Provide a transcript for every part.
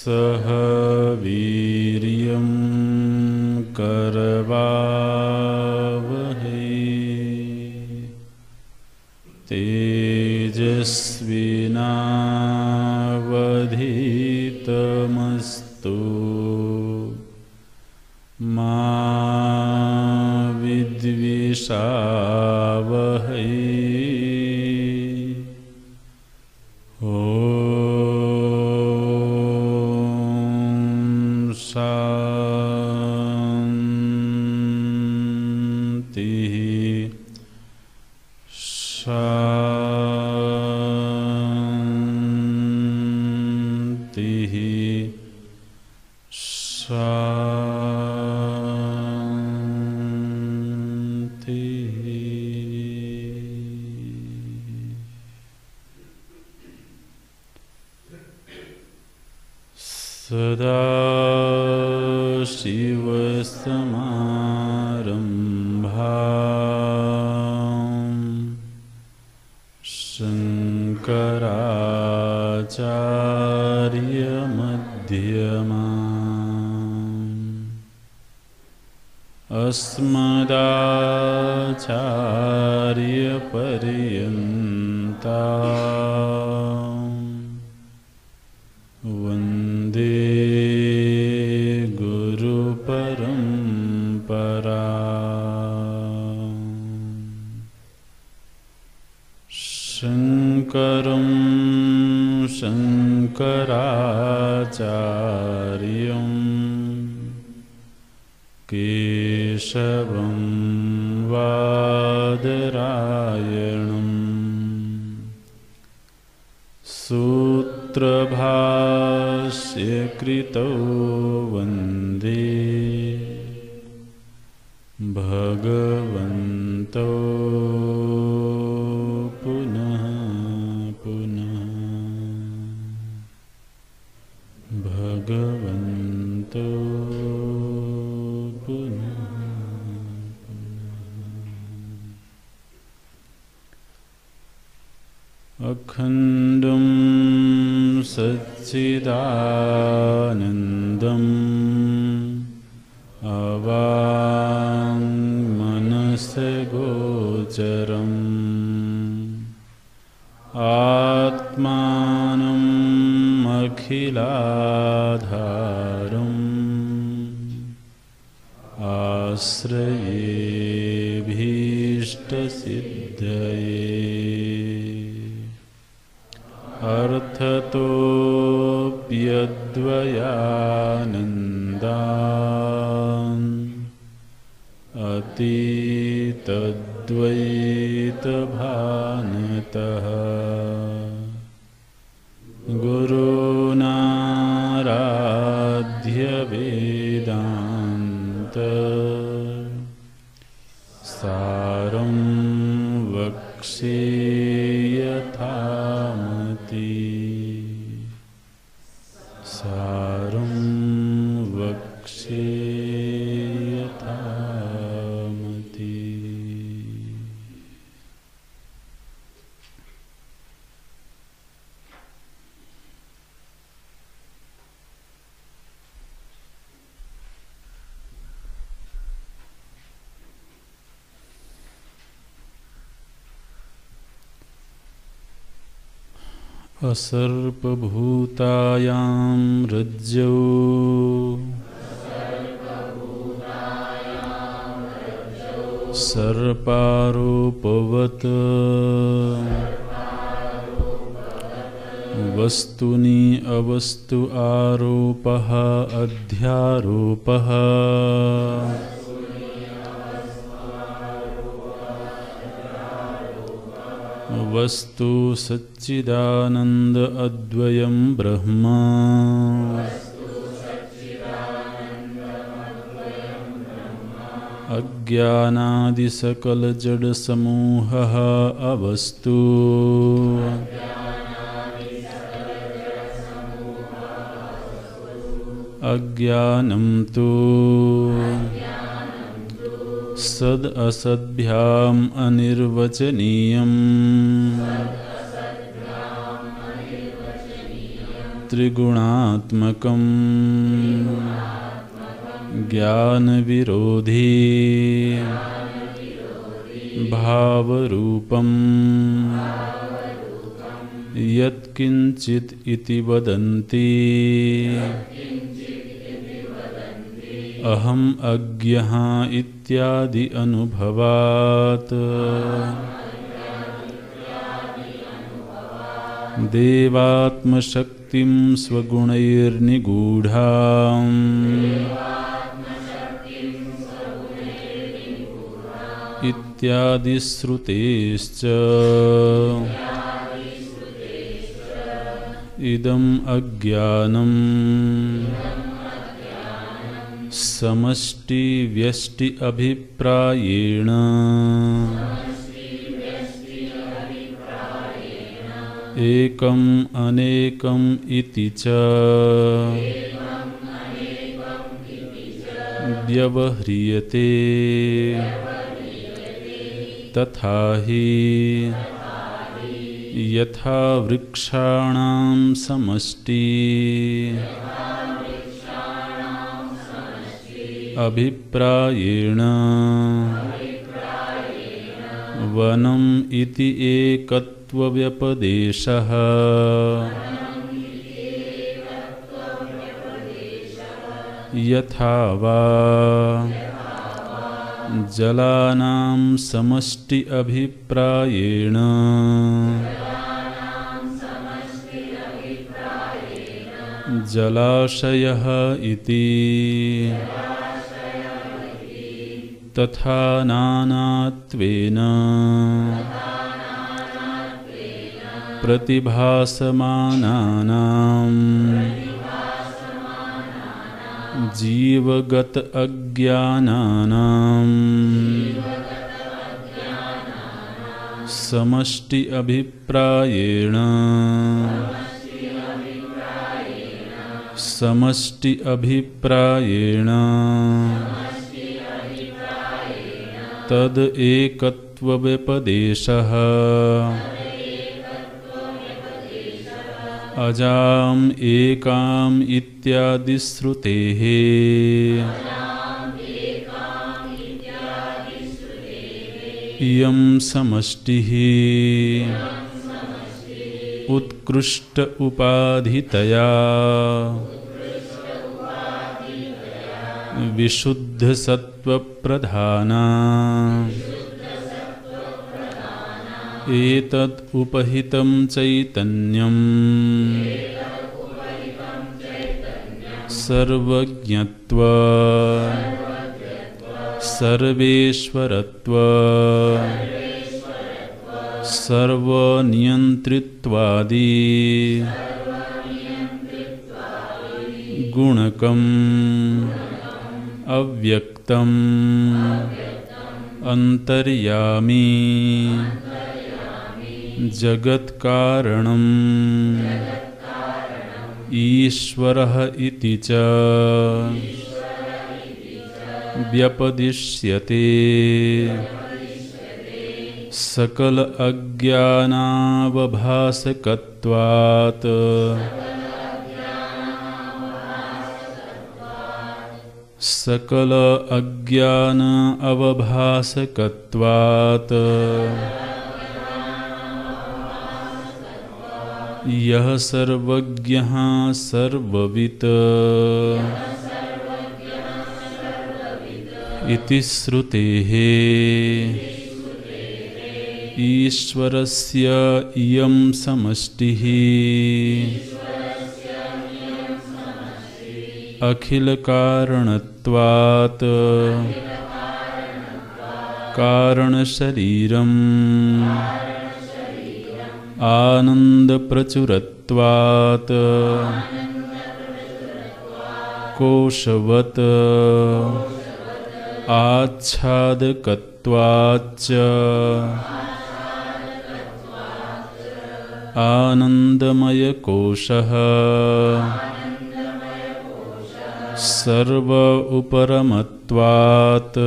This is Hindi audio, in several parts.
सह वीर्यं करवावहै तेजस्विनावधीतमस्तु मा विद्विषावहै। सदाशिवसमारम्भां शङ्कराचार्यमध्यमाम् अस्मदाचार्यपर्यन्तां वन्दे गुरुपरम्परा। शङ्करं शङ्कराचार्यं केशवं बादरायणं सूत्रभाष्यकृतौ वन्दे भगवन्तौ पुनः पुनः। भगवन्तौ पुनः पुनः। अखण्डं सच्चिदानन्दम् अवाङ्मनसगोचरम् आत्मानम् अखिलाधारम् आश्रयेऽभीष्टसिद्धये अर्थतोऽप्यद्वयानन्दान् अतीतद्वैतभानतः गुरुनाराध्यवेदान्त सारं वक्ष्ये यथामति। सारं वक्ष्ये यथामति। असर्पभूतायां रज्जौ सर्पारूपवत् वस्तुनि अवस्तु आरोपः अध्यारोपः वस्तु सच्चिदानंद अद्वयं ब्रह्म अज्ञानादि सकल जड़ समूहः अवस्तु अज्ञानं तु सद असद्भ्याम अनिर्वचनीयम् त्रिगुणात्मकं ज्ञानविरोधी भावरूपं यत्किंचित् इति वदन्ति अहम् अज्ञः इत्यादि अनुभवात् देवात्मशक्तिं स्वगुणैर्निगूढाम् इत्यादि श्रुतेश्च इदम् अज्ञानम् समष्टि व्यष्टि अभिप्रायेण एकम् अनेकम् इति च व्यवह्रियते तथा हि यथा वृक्षाणां समष्टि अभिप्रायेण वनम् इति एकत्वव्यपदेशः यथा वा जलानां समष्टि अभिप्रायेण जलाशयः इति तथा नानात्वेन प्रतिभासमानानां जीवगत अज्ञानानां समष्टि अभिप्रायेण तद एकत्वव्यपदेशः अजाम् एकाम् इत्यादि श्रुतेः इयं समष्टिः उत्कृष्ट उपाधितया विशुद्ध सत्वप्रधाना एतत् उपहितं चैतन्यं सर्वज्ञत्व सर्वेश्वरत्व सर्वनियंत्रित्वादि गुणकम् अव्यक्तम् अंतर्यामी जगत्कारणम् ईश्वरः इति च व्यपदिश्यते सकल अज्ञानावभासकत्वात् सकल अज्ञान अवभासकत्वात् यह सर्वज्ञः सर्ववित् इति श्रुतेः ईश्वरस्य इयं समष्टिः अखिल कारणत्वात् कारण शरीरम् आनंद प्रचुरत्वात् कोशवत् आच्छादकत्वाच्च आनंदमय कोशः सर्व उपरमत्वात्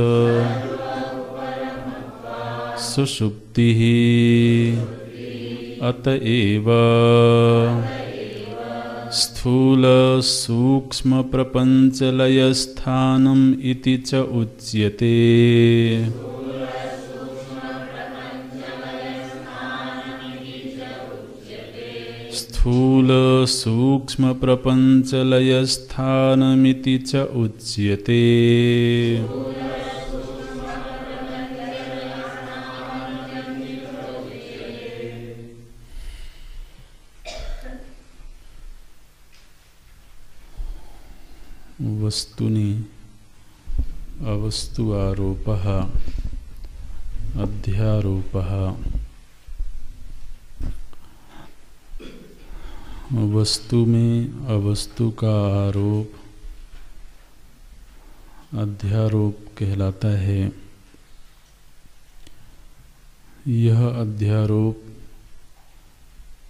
सुषुप्तिः अतएव स्थूल सूक्ष्म प्रपंचलयस्थानम इति च उच्यते। स्थूल सूक्ष्म प्रपंचलयस्थानमिति च उच्यते। वस्तुनि अवस्तु आरोपः अध्यारोपः। वस्तु में अवस्तु का आरोप अध्यारोप कहलाता है। यह अध्यारोप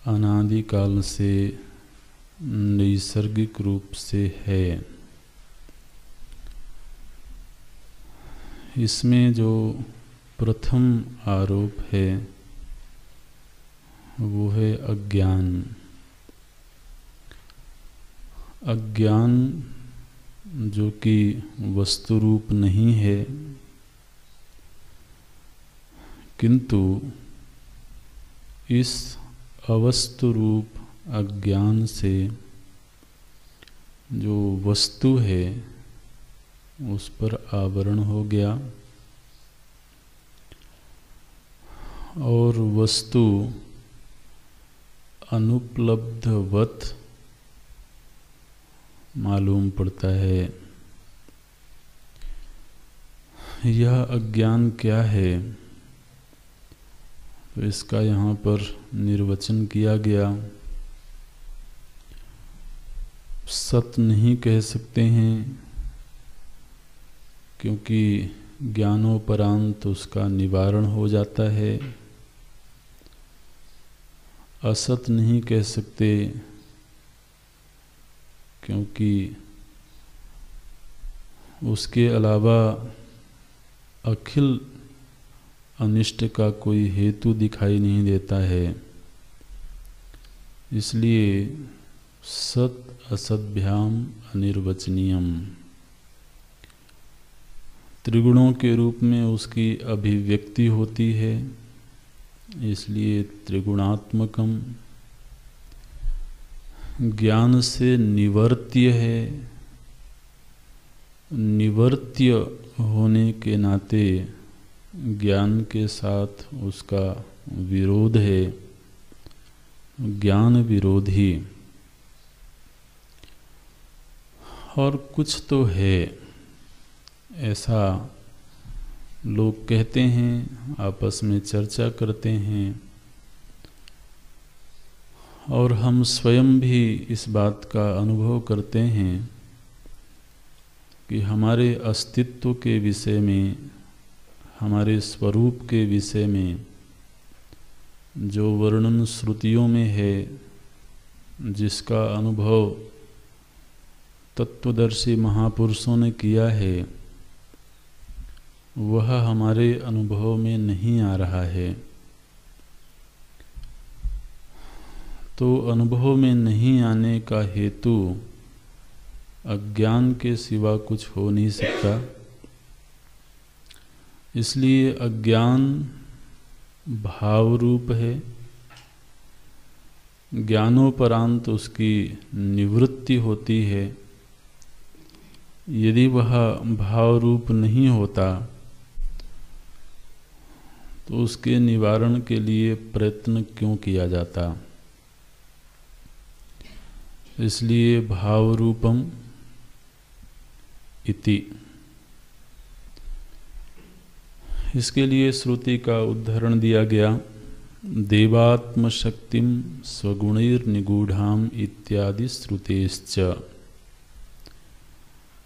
अनादिकाल से नैसर्गिक रूप से है। इसमें जो प्रथम आरोप है वो है अज्ञान। अज्ञान जो कि वस्तु रूप नहीं है, किंतु इस अवस्तु रूप अज्ञान से जो वस्तु है उस पर आवरण हो गया और वस्तु अनुपलब्धवत मालूम पड़ता है। यह अज्ञान क्या है, तो इसका यहाँ पर निर्वचन किया गया। सत नहीं कह सकते हैं क्योंकि ज्ञानोपरांत उसका निवारण हो जाता है। असत नहीं कह सकते क्योंकि उसके अलावा अखिल अनिष्ट का कोई हेतु दिखाई नहीं देता है। इसलिए सत असद्भ्याम अनिर्वचनीयम। त्रिगुणों के रूप में उसकी अभिव्यक्ति होती है, इसलिए त्रिगुणात्मकम। ज्ञान से निवर्त्य है, निवर्त्य होने के नाते ज्ञान के साथ उसका विरोध है, ज्ञान विरोधी। और कुछ तो है ऐसा लोग कहते हैं, आपस में चर्चा करते हैं और हम स्वयं भी इस बात का अनुभव करते हैं कि हमारे अस्तित्व के विषय में, हमारे स्वरूप के विषय में जो वर्णन श्रुतियों में है, जिसका अनुभव तत्वदर्शी महापुरुषों ने किया है, वह हमारे अनुभव में नहीं आ रहा है। तो अनुभव में नहीं आने का हेतु अज्ञान के सिवा कुछ हो नहीं सकता। इसलिए अज्ञान भाव रूप है, ज्ञानोपरांत उसकी निवृत्ति होती है। यदि वह भाव रूप नहीं होता तो उसके निवारण के लिए प्रयत्न क्यों किया जाता। इसलिए भाव रूपम इति। इसके लिए श्रुति का उदाहरण दिया गया, देवात्म शक्तिम स्वगुणैर निगूढ़ाम इत्यादि श्रुतेश्च।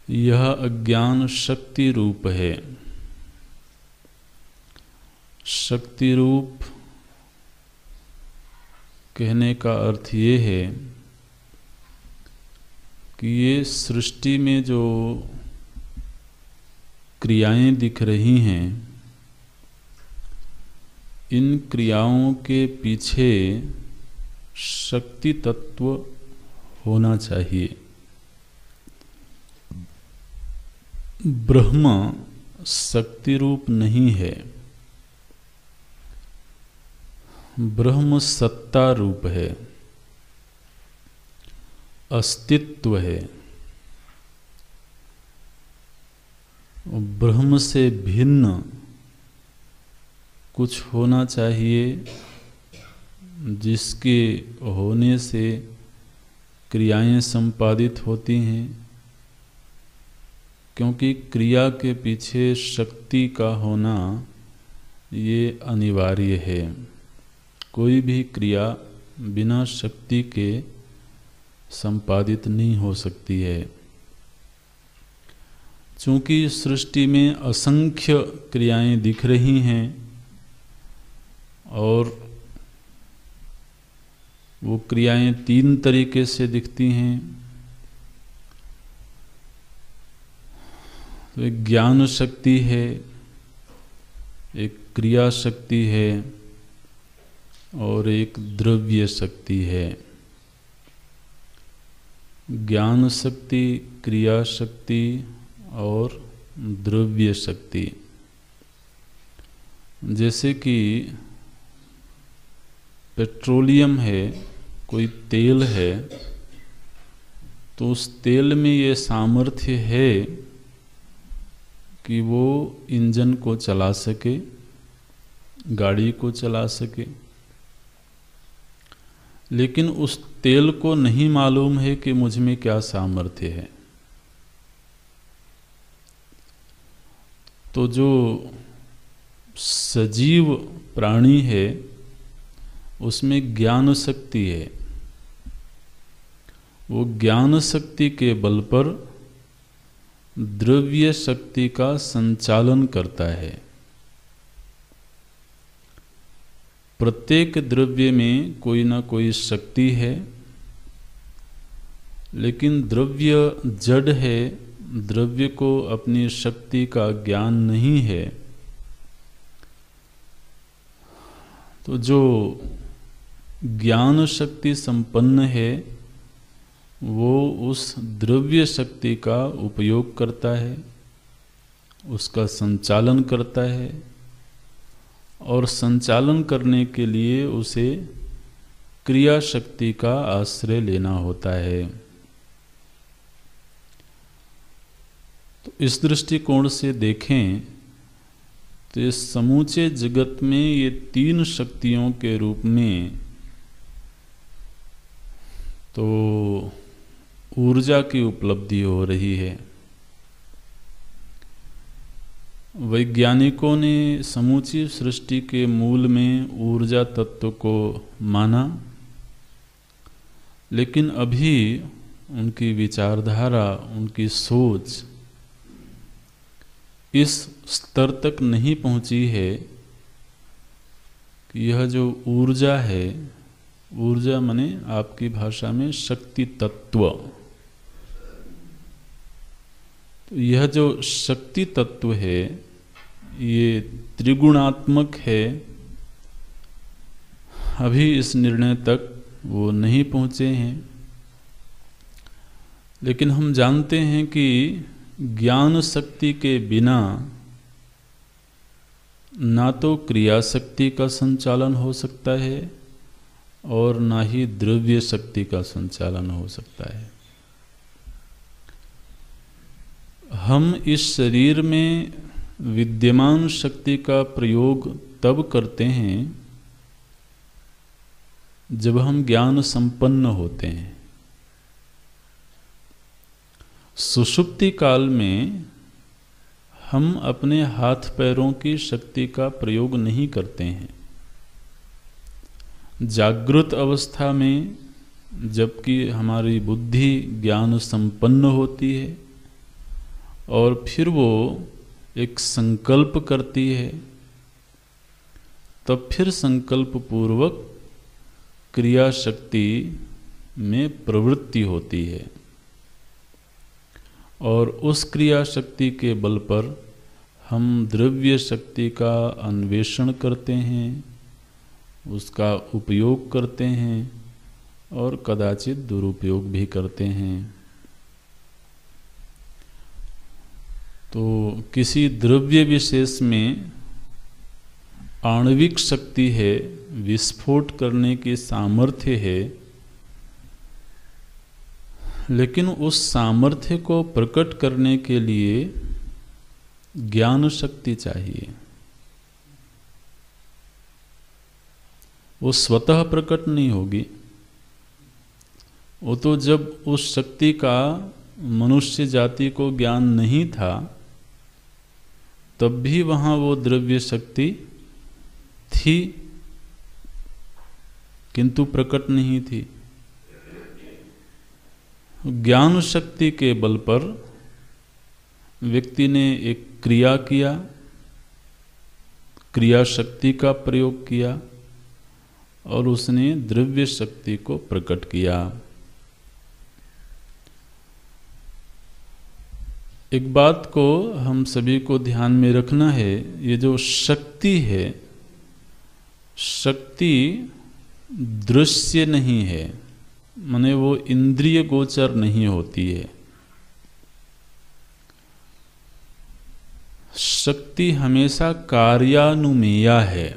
यह अज्ञान शक्ति रूप है। शक्ति रूप कहने का अर्थ ये है कि ये सृष्टि में जो क्रियाएं दिख रही हैं, इन क्रियाओं के पीछे शक्ति तत्व होना चाहिए। ब्रह्म शक्ति रूप नहीं है, ब्रह्म सत्ता रूप है, अस्तित्व है। ब्रह्म से भिन्न कुछ होना चाहिए जिसके होने से क्रियाएं संपादित होती हैं, क्योंकि क्रिया के पीछे शक्ति का होना ये अनिवार्य है। कोई भी क्रिया बिना शक्ति के संपादित नहीं हो सकती है। चूँकि सृष्टि में असंख्य क्रियाएं दिख रही हैं और वो क्रियाएं तीन तरीके से दिखती हैं। तो एक ज्ञान शक्ति है, एक क्रिया शक्ति है और एक द्रव्य शक्ति है। ज्ञान शक्ति, क्रिया शक्ति और द्रव्य शक्ति। जैसे कि पेट्रोलियम है, कोई तेल है, तो उस तेल में ये सामर्थ्य है कि वो इंजन को चला सके, गाड़ी को चला सके। लेकिन उस तेल को नहीं मालूम है कि मुझ में क्या सामर्थ्य है। तो जो सजीव प्राणी है उसमें ज्ञान शक्ति है। वो ज्ञान शक्ति के बल पर द्रव्य शक्ति का संचालन करता है। प्रत्येक द्रव्य में कोई ना कोई शक्ति है, लेकिन द्रव्य जड़ है, द्रव्य को अपनी शक्ति का ज्ञान नहीं है। तो जो ज्ञान शक्ति संपन्न है वो उस द्रव्य शक्ति का उपयोग करता है, उसका संचालन करता है, और संचालन करने के लिए उसे क्रिया शक्ति का आश्रय लेना होता है। तो इस दृष्टिकोण से देखें तो इस समूचे जगत में ये तीन शक्तियों के रूप में तो ऊर्जा की उपलब्धि हो रही है। वैज्ञानिकों ने समूची सृष्टि के मूल में ऊर्जा तत्व को माना, लेकिन अभी उनकी विचारधारा, उनकी सोच इस स्तर तक नहीं पहुंची है कि यह जो ऊर्जा है, ऊर्जा माने आपकी भाषा में शक्ति तत्व, तो यह जो शक्ति तत्व है ये त्रिगुणात्मक है। अभी इस निर्णय तक वो नहीं पहुँचे हैं, लेकिन हम जानते हैं कि ज्ञान शक्ति के बिना ना तो क्रिया शक्ति का संचालन हो सकता है और ना ही द्रव्य शक्ति का संचालन हो सकता है। हम इस शरीर में विद्यमान शक्ति का प्रयोग तब करते हैं जब हम ज्ञान संपन्न होते हैं। सुषुप्ति काल में हम अपने हाथ पैरों की शक्ति का प्रयोग नहीं करते हैं। जागृत अवस्था में जबकि हमारी बुद्धि ज्ञान संपन्न होती है और फिर वो एक संकल्प करती है, तब फिर संकल्प पूर्वक क्रिया शक्ति में प्रवृत्ति होती है और उस क्रिया शक्ति के बल पर हम द्रव्य शक्ति का अन्वेषण करते हैं, उसका उपयोग करते हैं और कदाचित दुरुपयोग भी करते हैं। तो किसी द्रव्य विशेष में आणविक शक्ति है, विस्फोट करने की सामर्थ्य है, लेकिन उस सामर्थ्य को प्रकट करने के लिए ज्ञान शक्ति चाहिए। वो स्वतः प्रकट नहीं होगी। वो तो जब उस शक्ति का मनुष्य जाति को ज्ञान नहीं था, तब भी वहाँ वो द्रव्य शक्ति थी, किंतु प्रकट नहीं थी। ज्ञान शक्ति के बल पर व्यक्ति ने एक क्रिया किया, क्रिया शक्ति का प्रयोग किया और उसने द्रव्य शक्ति को प्रकट किया। एक बात को हम सभी को ध्यान में रखना है, ये जो शक्ति है, शक्ति दृश्य नहीं है, माने वो इंद्रिय गोचर नहीं होती है। शक्ति हमेशा कार्यानुमेया है,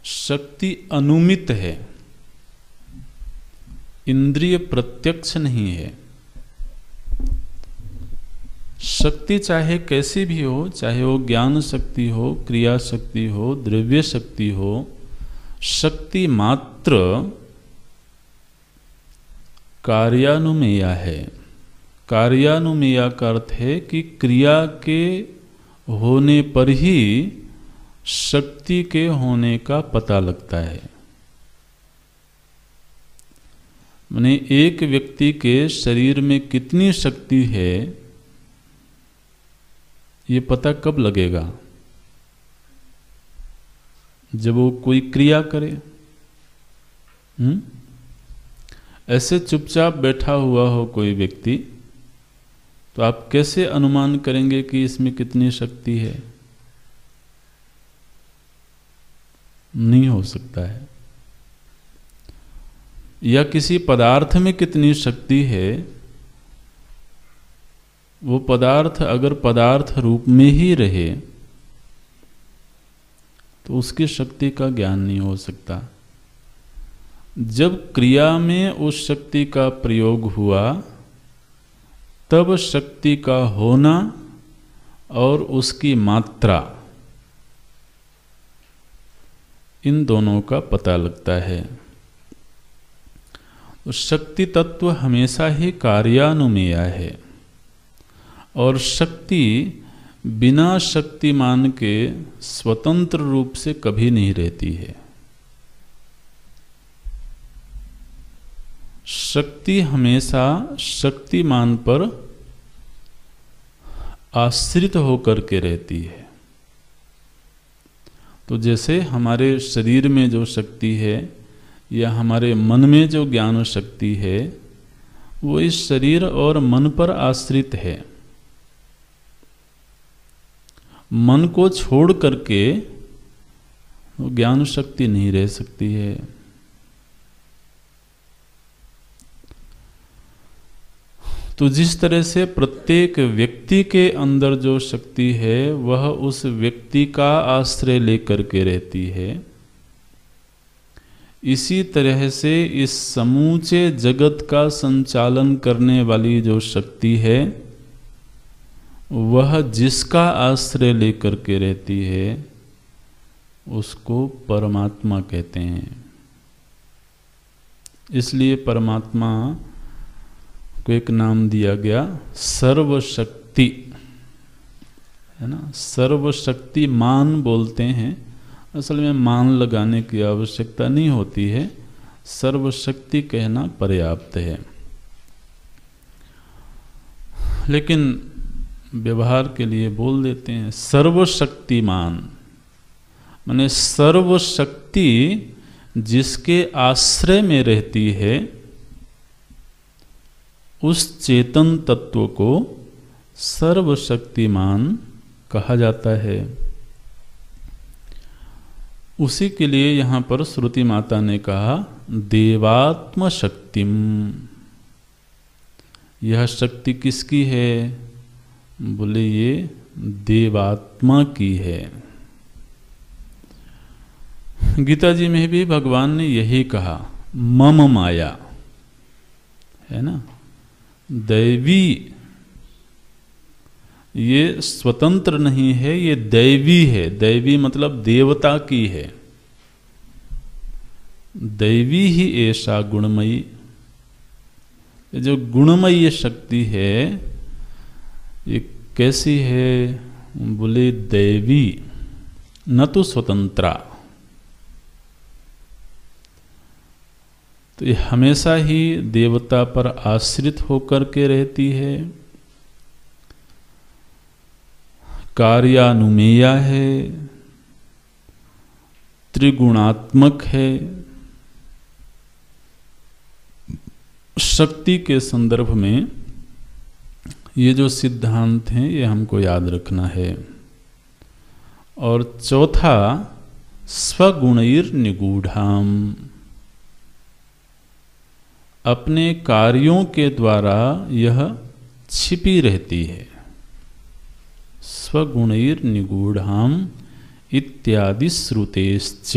शक्ति अनुमित है, इंद्रिय प्रत्यक्ष नहीं है। शक्ति चाहे कैसी भी हो, चाहे वो ज्ञान शक्ति हो, क्रिया शक्ति हो, द्रव्य शक्ति हो, शक्ति मात्र कार्यानुमेया है। कार्यानुमेया का अर्थ है कि क्रिया के होने पर ही शक्ति के होने का पता लगता है। माने एक व्यक्ति के शरीर में कितनी शक्ति है, ये पता कब लगेगा? जब वो कोई क्रिया करे। ऐसे चुपचाप बैठा हुआ हो कोई व्यक्ति, तो आप कैसे अनुमान करेंगे कि इसमें कितनी शक्ति है? नहीं हो सकता है। या किसी पदार्थ में कितनी शक्ति है, वो पदार्थ अगर पदार्थ रूप में ही रहे तो उसकी शक्ति का ज्ञान नहीं हो सकता। जब क्रिया में उस शक्ति का प्रयोग हुआ, तब शक्ति का होना और उसकी मात्रा, इन दोनों का पता लगता है। तो शक्ति तत्व हमेशा ही कार्यानुमेय है और शक्ति बिना शक्तिमान के स्वतंत्र रूप से कभी नहीं रहती है। शक्ति हमेशा शक्तिमान पर आश्रित होकर के रहती है। तो जैसे हमारे शरीर में जो शक्ति है या हमारे मन में जो ज्ञान शक्ति है, वो इस शरीर और मन पर आश्रित है। मन को छोड़ करके वो ज्ञान शक्ति नहीं रह सकती है। तो जिस तरह से प्रत्येक व्यक्ति के अंदर जो शक्ति है वह उस व्यक्ति का आश्रय लेकर के रहती है, इसी तरह से इस समूचे जगत का संचालन करने वाली जो शक्ति है वह जिसका आश्रय लेकर के रहती है उसको परमात्मा कहते हैं। इसलिए परमात्मा को एक नाम दिया गया सर्वशक्ति, है ना। सर्वशक्तिमान बोलते हैं, असल में मान लगाने की आवश्यकता नहीं होती है, सर्वशक्ति कहना पर्याप्त है। लेकिन व्यवहार के लिए बोल देते हैं सर्वशक्तिमान, माने सर्वशक्ति जिसके आश्रय में रहती है उस चेतन तत्व को सर्वशक्तिमान कहा जाता है। उसी के लिए यहाँ पर श्रुति माता ने कहा देवात्म शक्तिम। यह शक्ति किसकी है? बोले ये देवात्मा की है। गीता जी में भी भगवान ने यही कहा, मम माया, है ना, दैवी, ये स्वतंत्र नहीं है, ये दैवी है। दैवी मतलब देवता की है। दैवी ही ऐसा गुणमयी, जो गुणमयी शक्ति है ये कैसी है? बोले दैवी, न तो स्वतंत्रा। तो ये हमेशा ही देवता पर आश्रित होकर के रहती है, कार्यानुमेया है, त्रिगुणात्मक है। शक्ति के संदर्भ में ये जो सिद्धांत हैं ये हमको याद रखना है। और चौथा, स्वगुणैर निगूढ़ाम, अपने कार्यों के द्वारा यह छिपी रहती है। स्वगुणैर निगूढ़ाम इत्यादि श्रुतेश्च।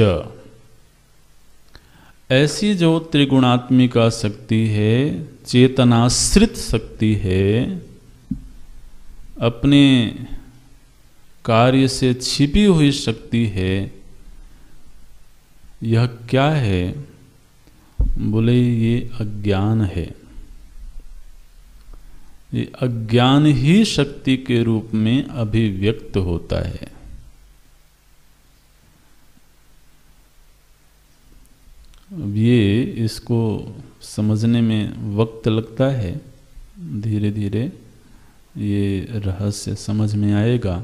ऐसी जो त्रिगुणात्मिका शक्ति है, चेतनाश्रित शक्ति है, अपने कार्य से छिपी हुई शक्ति है, यह क्या है? बोले ये अज्ञान है। ये अज्ञान ही शक्ति के रूप में अभिव्यक्त होता है। अब ये इसको समझने में वक्त लगता है, धीरे धीरे ये रहस्य समझ में आएगा।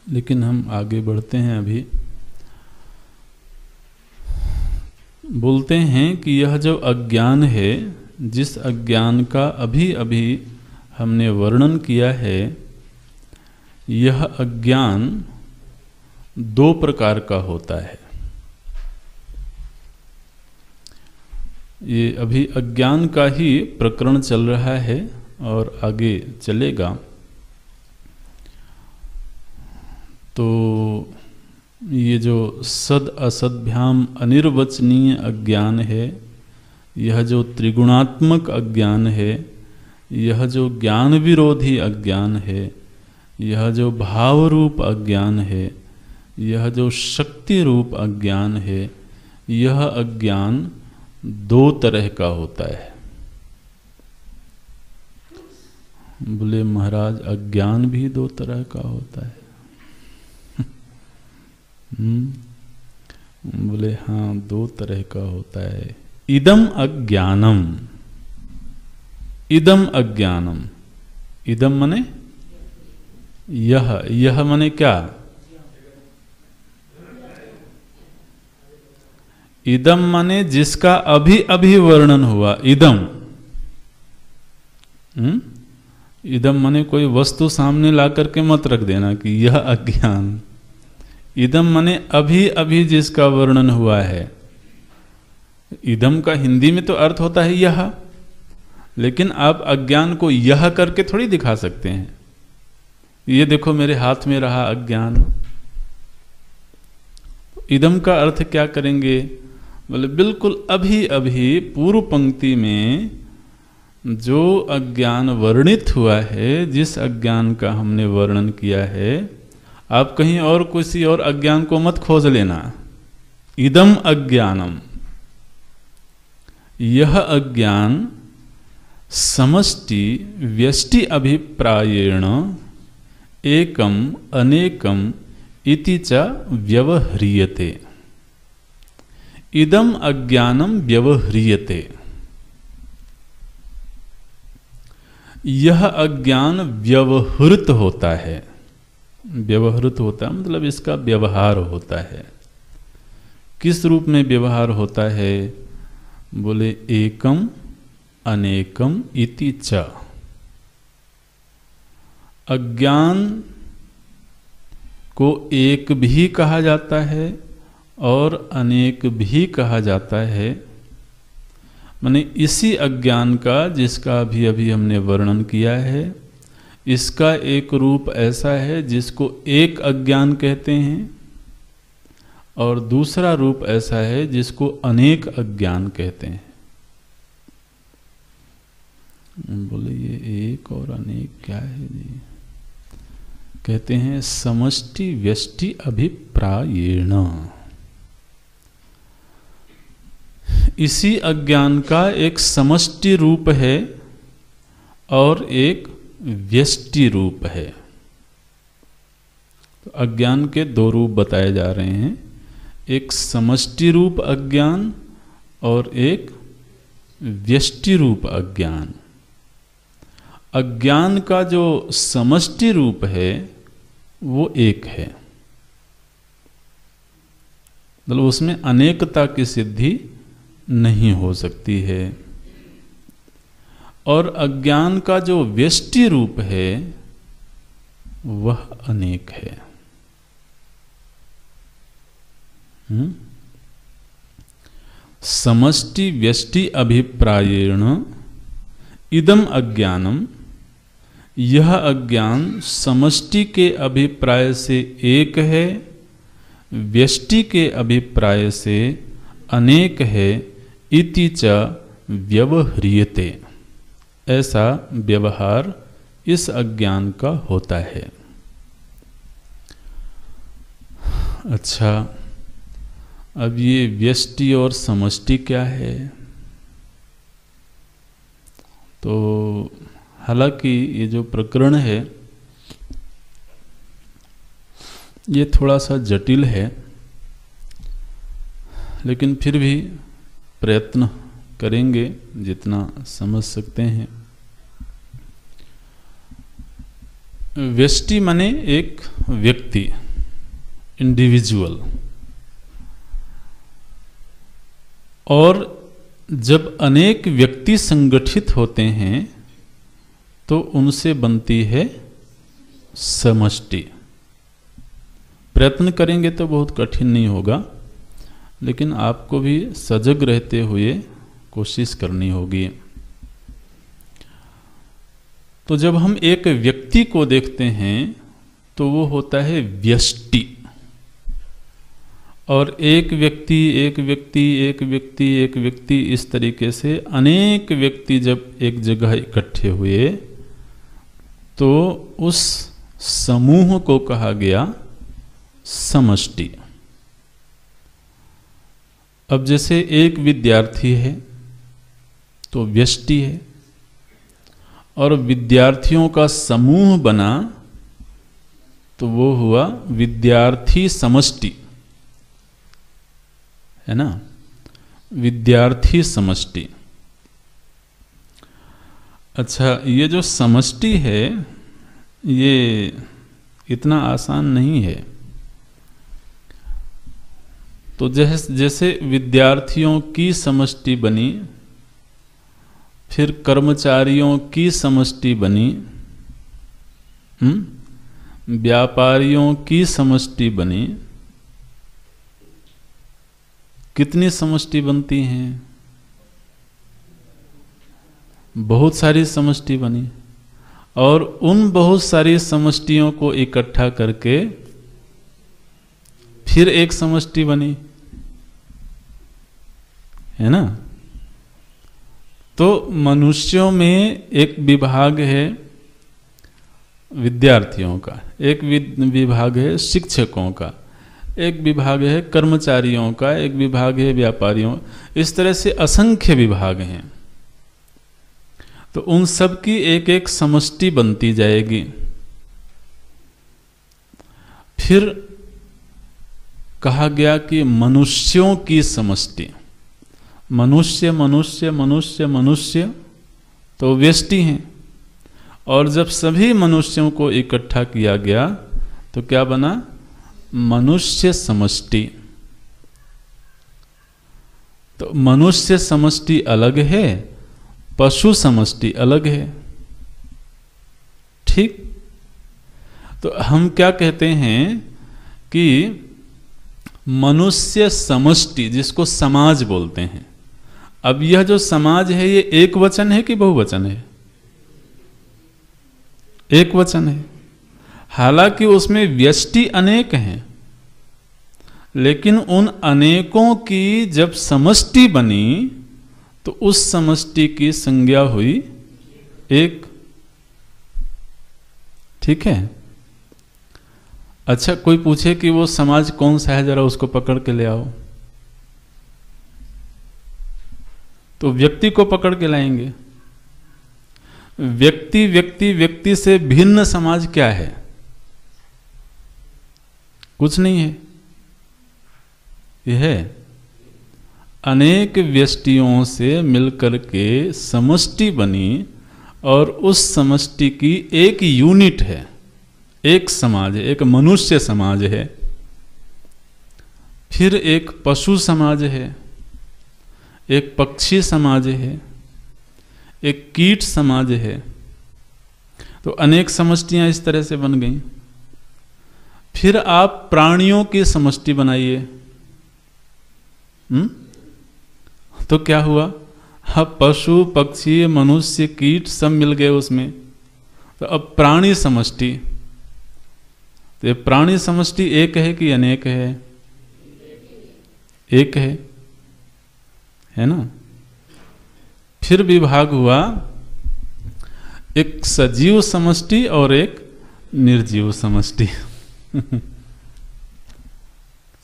लेकिन हम आगे बढ़ते हैं। अभी बोलते हैं कि यह जो अज्ञान है, जिस अज्ञान का अभी अभी हमने वर्णन किया है, यह अज्ञान दो प्रकार का होता है। ये अभी अज्ञान का ही प्रकरण चल रहा है और आगे चलेगा। तो ये जो सद असद्भ्याम अनिर्वचनीय अज्ञान है, यह जो त्रिगुणात्मक अज्ञान है, यह जो ज्ञान विरोधी अज्ञान है, यह जो भाव रूप अज्ञान है, यह जो शक्ति रूप अज्ञान है, यह अज्ञान दो तरह का होता है। बोले महाराज अज्ञान भी दो तरह का होता है? बोले हाँ, दो तरह का होता है। इदम अज्ञानम, इदम अज्ञानम, इदम मने यह मने क्या? इदम माने जिसका अभी अभी वर्णन हुआ। इदम इदम माने कोई वस्तु सामने ला करके मत रख देना कि यह अज्ञान। इदम माने अभी अभी जिसका वर्णन हुआ है। इदम का हिंदी में तो अर्थ होता है यह, लेकिन आप अज्ञान को यह करके थोड़ी दिखा सकते हैं। ये देखो मेरे हाथ में रहा अज्ञान। इदम का अर्थ क्या करेंगे? बोले बिल्कुल अभी अभी पूर्व पंक्ति में जो अज्ञान वर्णित हुआ है, जिस अज्ञान का हमने वर्णन किया है, आप कहीं और किसी और अज्ञान को मत खोज लेना। इदम अज्ञानम, यह अज्ञान समष्टि व्यष्टि अभिप्रायेण एकम अनेकम इति च व्यवह्रियते। इदम अज्ञानम व्यवह्रियते। यह अज्ञान व्यवहृत होता है। व्यवहृत होता है मतलब इसका व्यवहार होता है। किस रूप में व्यवहार होता है? बोले एकम अनेकम इति च। अज्ञान को एक भी कहा जाता है और अनेक भी कहा जाता है। माने इसी अज्ञान का जिसका अभी अभी हमने वर्णन किया है, इसका एक रूप ऐसा है जिसको एक अज्ञान कहते हैं, और दूसरा रूप ऐसा है जिसको अनेक अज्ञान कहते हैं। बोले ये एक और अनेक क्या है जी? कहते हैं समष्टि व्यष्टि अभिप्रायेण। इसी अज्ञान का एक समष्टि रूप है और एक व्यष्टि रूप है। तो अज्ञान के दो रूप बताए जा रहे हैं, एक समष्टि रूप अज्ञान और एक व्यष्टि रूप अज्ञान। अज्ञान का जो समष्टि रूप है वो एक है, मतलब उसमें अनेकता की सिद्धि नहीं हो सकती है। और अज्ञान का जो व्यष्टि रूप है वह अनेक है। समष्टि व्यष्टि अभिप्रायेण इदम अज्ञानम, यह अज्ञान समष्टि के अभिप्राय से एक है, व्यष्टि के अभिप्राय से अनेक है। इति च व्यवह्रियते, ऐसा व्यवहार इस अज्ञान का होता है। अच्छा, अब ये व्यष्टि और समष्टि क्या है? तो हालांकि ये जो प्रकरण है ये थोड़ा सा जटिल है, लेकिन फिर भी प्रयत्न करेंगे जितना समझ सकते हैं। व्यष्टि माने एक व्यक्ति, इंडिविजुअल। और जब अनेक व्यक्ति संगठित होते हैं तो उनसे बनती है समष्टि। प्रयत्न करेंगे तो बहुत कठिन नहीं होगा, लेकिन आपको भी सजग रहते हुए कोशिश करनी होगी। तो जब हम एक व्यक्ति को देखते हैं तो वो होता है व्यष्टि। और एक व्यक्ति एक व्यक्ति एक व्यक्ति एक व्यक्ति, इस तरीके से अनेक व्यक्ति जब एक जगह इकट्ठे हुए तो उस समूह को कहा गया समष्टि। अब जैसे एक विद्यार्थी है तो व्यष्टि है, और विद्यार्थियों का समूह बना तो वो हुआ विद्यार्थी समष्टि, है ना? विद्यार्थी समष्टि। अच्छा, ये जो समष्टि है ये इतना आसान नहीं है। तो जैसे विद्यार्थियों की समष्टि बनी, फिर कर्मचारियों की समष्टि बनी, व्यापारियों की समष्टि बनी, कितनी समष्टि बनती हैं? बहुत सारी समष्टि बनी। और उन बहुत सारी समष्टियों को इकट्ठा करके फिर एक समष्टि बनी, है ना? तो मनुष्यों में एक विभाग है विद्यार्थियों का, एक विभाग है शिक्षकों का, एक विभाग है कर्मचारियों का, एक विभाग है व्यापारियों। इस तरह से असंख्य विभाग हैं। तो उन सब की एक एक समष्टि बनती जाएगी। फिर कहा गया कि मनुष्यों की समष्टि, मनुष्य मनुष्य मनुष्य मनुष्य तो व्यष्टि हैं। और जब सभी मनुष्यों को इकट्ठा किया गया तो क्या बना? मनुष्य समष्टि। तो मनुष्य समष्टि अलग है, पशु समष्टि अलग है। ठीक? तो हम क्या कहते हैं कि मनुष्य समष्टि, जिसको समाज बोलते हैं। अब यह जो समाज है, ये एक वचन है कि बहुवचन है? एक वचन है। हालांकि उसमें व्यष्टि अनेक हैं, लेकिन उन अनेकों की जब समष्टि बनी तो उस समष्टि की संज्ञा हुई एक। ठीक है। अच्छा, कोई पूछे कि वो समाज कौन सा है, जरा उसको पकड़ के ले आओ, तो व्यक्ति को पकड़ के लाएंगे। व्यक्ति व्यक्ति व्यक्ति से भिन्न समाज क्या है? कुछ नहीं है। यह है अनेक व्यष्टियों से मिलकर के समष्टि बनी, और उस समष्टि की एक यूनिट है, एक समाज है, एक मनुष्य समाज है। फिर एक पशु समाज है, एक पक्षी समाज है, एक कीट समाज है। तो अनेक समष्टियां इस तरह से बन गई। फिर आप प्राणियों की समष्टि बनाइए, तो क्या हुआ? अब पशु पक्षी मनुष्य कीट सब मिल गए उसमें, तो अब प्राणी समष्टि। तो ये प्राणी समष्टि एक है कि अनेक है? एक है ना। फिर विभाग हुआ, एक सजीव समष्टि और एक निर्जीव समष्टि।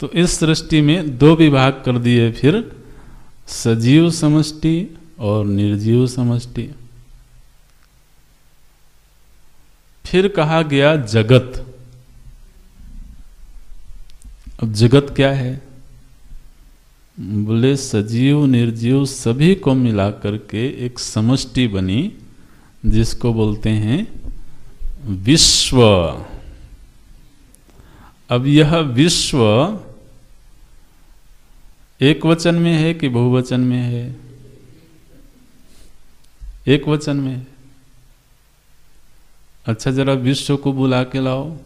तो इस सृष्टि में दो विभाग कर दिए, फिर सजीव समष्टि और निर्जीव समष्टि। फिर कहा गया जगत। अब जगत क्या है? बोले सजीव निर्जीव सभी को मिलाकर के एक समष्टि बनी, जिसको बोलते हैं विश्व। अब यह विश्व एक वचन में है कि बहुवचन में है? एक वचन में है। अच्छा, जरा विश्व को बुला के लाओ।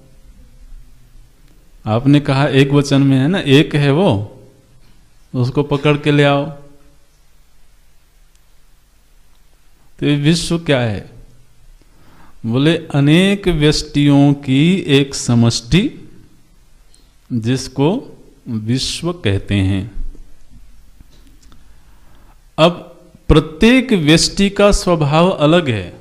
आपने कहा एक वचन में है ना, एक है वो, उसको पकड़ के ले आओ। तो ये विश्व क्या है? बोले अनेक व्यष्टियों की एक समष्टि, जिसको विश्व कहते हैं। अब प्रत्येक व्यष्टि का स्वभाव अलग है,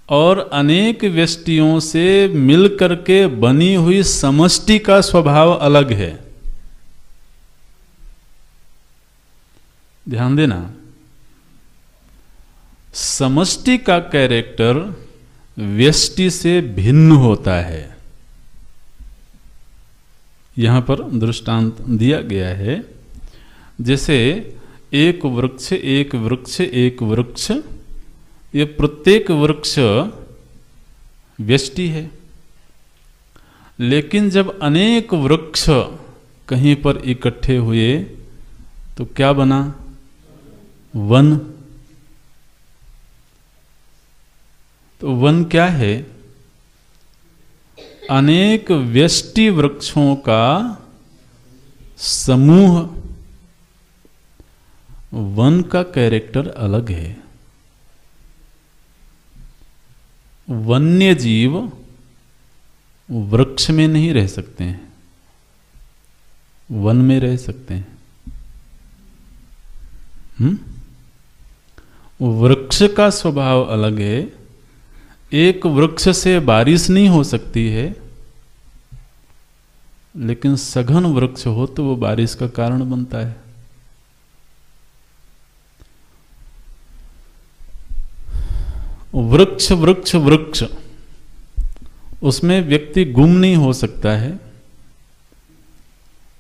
और अनेक व्यष्टियों से मिलकर के बनी हुई समष्टि का स्वभाव अलग है। ध्यान देना, समष्टि का कैरेक्टर व्यष्टि से भिन्न होता है। यहां पर दृष्टांत दिया गया है, जैसे एक वृक्ष एक वृक्ष एक वृक्ष, ये प्रत्येक वृक्ष व्यष्टि है। लेकिन जब अनेक वृक्ष कहीं पर इकट्ठे हुए तो क्या बना? वन। तो वन क्या है? अनेक व्यष्टि वृक्षों का समूह। वन का कैरेक्टर अलग है। वन्य जीव वृक्ष में नहीं रह सकते हैं, वन में रह सकते हैं। वृक्ष का स्वभाव अलग है। एक वृक्ष से बारिश नहीं हो सकती है, लेकिन सघन वृक्ष हो तो वो बारिश का कारण बनता है। वृक्ष वृक्ष वृक्ष, उसमें व्यक्ति गुम नहीं हो सकता है,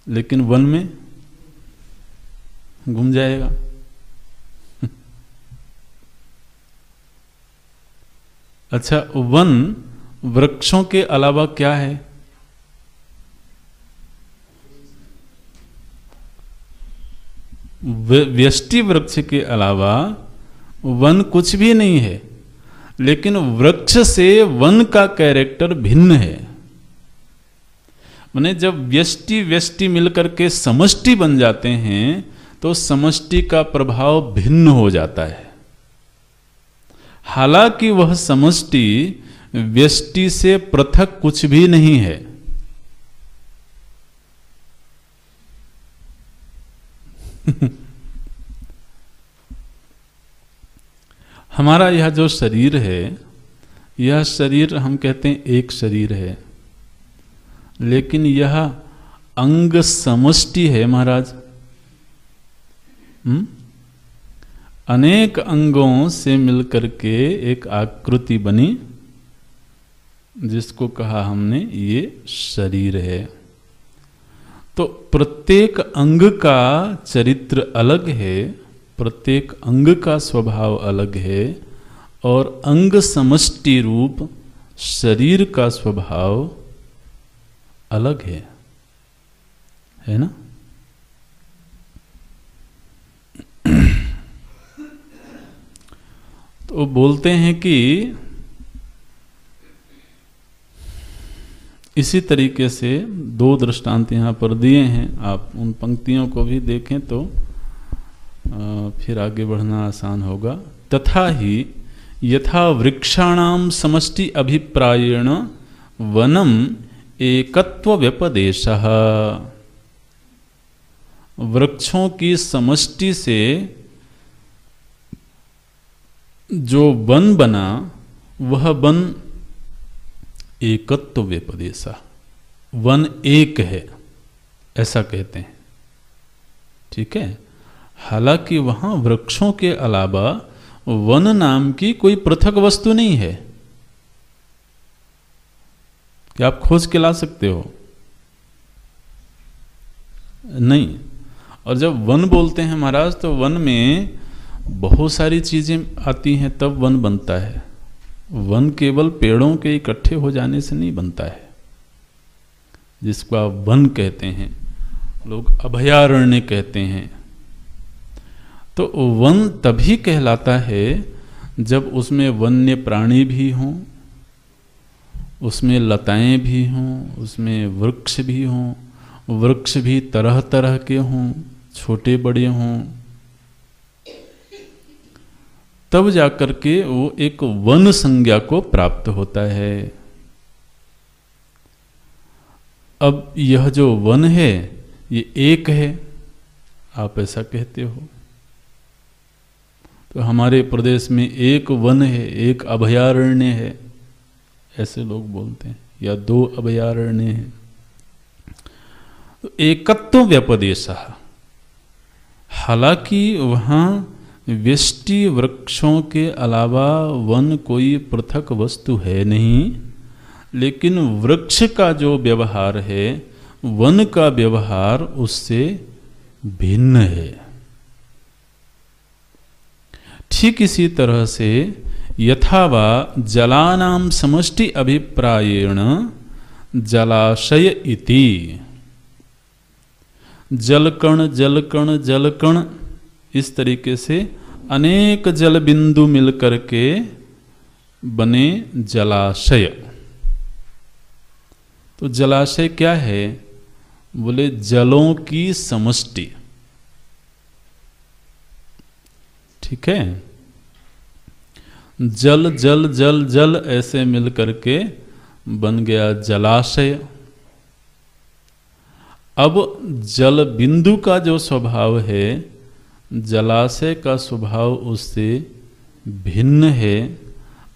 लेकिन वन में गुम जाएगा। अच्छा, वन वृक्षों के अलावा क्या है? व्यष्टि वृक्ष के अलावा वन कुछ भी नहीं है, लेकिन वृक्ष से वन का कैरेक्टर भिन्न है। माने जब व्यष्टि व्यष्टि मिलकर के समष्टि बन जाते हैं तो समष्टि का प्रभाव भिन्न हो जाता है। हालांकि वह समष्टि व्यष्टि से पृथक कुछ भी नहीं है। हमारा यह जो शरीर है, यह शरीर हम कहते हैं एक शरीर है, लेकिन यह अंग समष्टि है महाराज। अनेक अंगों से मिलकर के एक आकृति बनी, जिसको कहा हमने ये शरीर है। तो प्रत्येक अंग का चरित्र अलग है, प्रत्येक अंग का स्वभाव अलग है, और अंग समष्टि रूप शरीर का स्वभाव अलग है ना। तो बोलते हैं कि इसी तरीके से दो दृष्टांत यहाँ पर दिए हैं। आप उन पंक्तियों को भी देखें तो फिर आगे बढ़ना आसान होगा। तथा ही यथा वृक्षाणाम समष्टि अभिप्रायेण वनम एकत्व व्यपदेशः, वृक्षों की समष्टि से जो वन बना वह वन एकत्व व्यपदेशः, वन एक है ऐसा कहते हैं। ठीक है। हालांकि वहां वृक्षों के अलावा वन नाम की कोई पृथक वस्तु नहीं है। क्या आप खोज के ला सकते हो? नहीं। और जब वन बोलते हैं महाराज, तो वन में बहुत सारी चीजें आती हैं तब वन बनता है। वन केवल पेड़ों के इकट्ठे हो जाने से नहीं बनता है, जिसको आप वन कहते हैं, लोग अभयारण्य कहते हैं। तो वन तभी कहलाता है जब उसमें वन्य प्राणी भी हों, उसमें लताएं भी हों, उसमें वृक्ष भी हों, वृक्ष भी तरह तरह के हों, छोटे बड़े हों, तब जाकर के वो एक वन संज्ञा को प्राप्त होता है। अब यह जो वन है ये एक है, आप ऐसा कहते हो। तो हमारे प्रदेश में एक वन है, एक अभयारण्य है, ऐसे लोग बोलते हैं, या दो अभयारण्य हैं। तो एकत्व व्यपदेशः, हालांकि वहां व्यष्टि वृक्षों के अलावा वन कोई पृथक वस्तु है नहीं, लेकिन वृक्ष का जो व्यवहार है, वन का व्यवहार उससे भिन्न है। ठीक इसी तरह से यथावा जलानाम समष्टि अभिप्रायेण जलाशय इति, जलकण जलकण जलकण, इस तरीके से अनेक जल बिंदु मिलकर के बने जलाशय। तो जलाशय क्या है? बोले जलों की समष्टि। ठीक है। जल जल जल जल ऐसे मिलकर के बन गया जलाशय। अब जल बिंदु का जो स्वभाव है, जलाशय का स्वभाव उससे भिन्न है,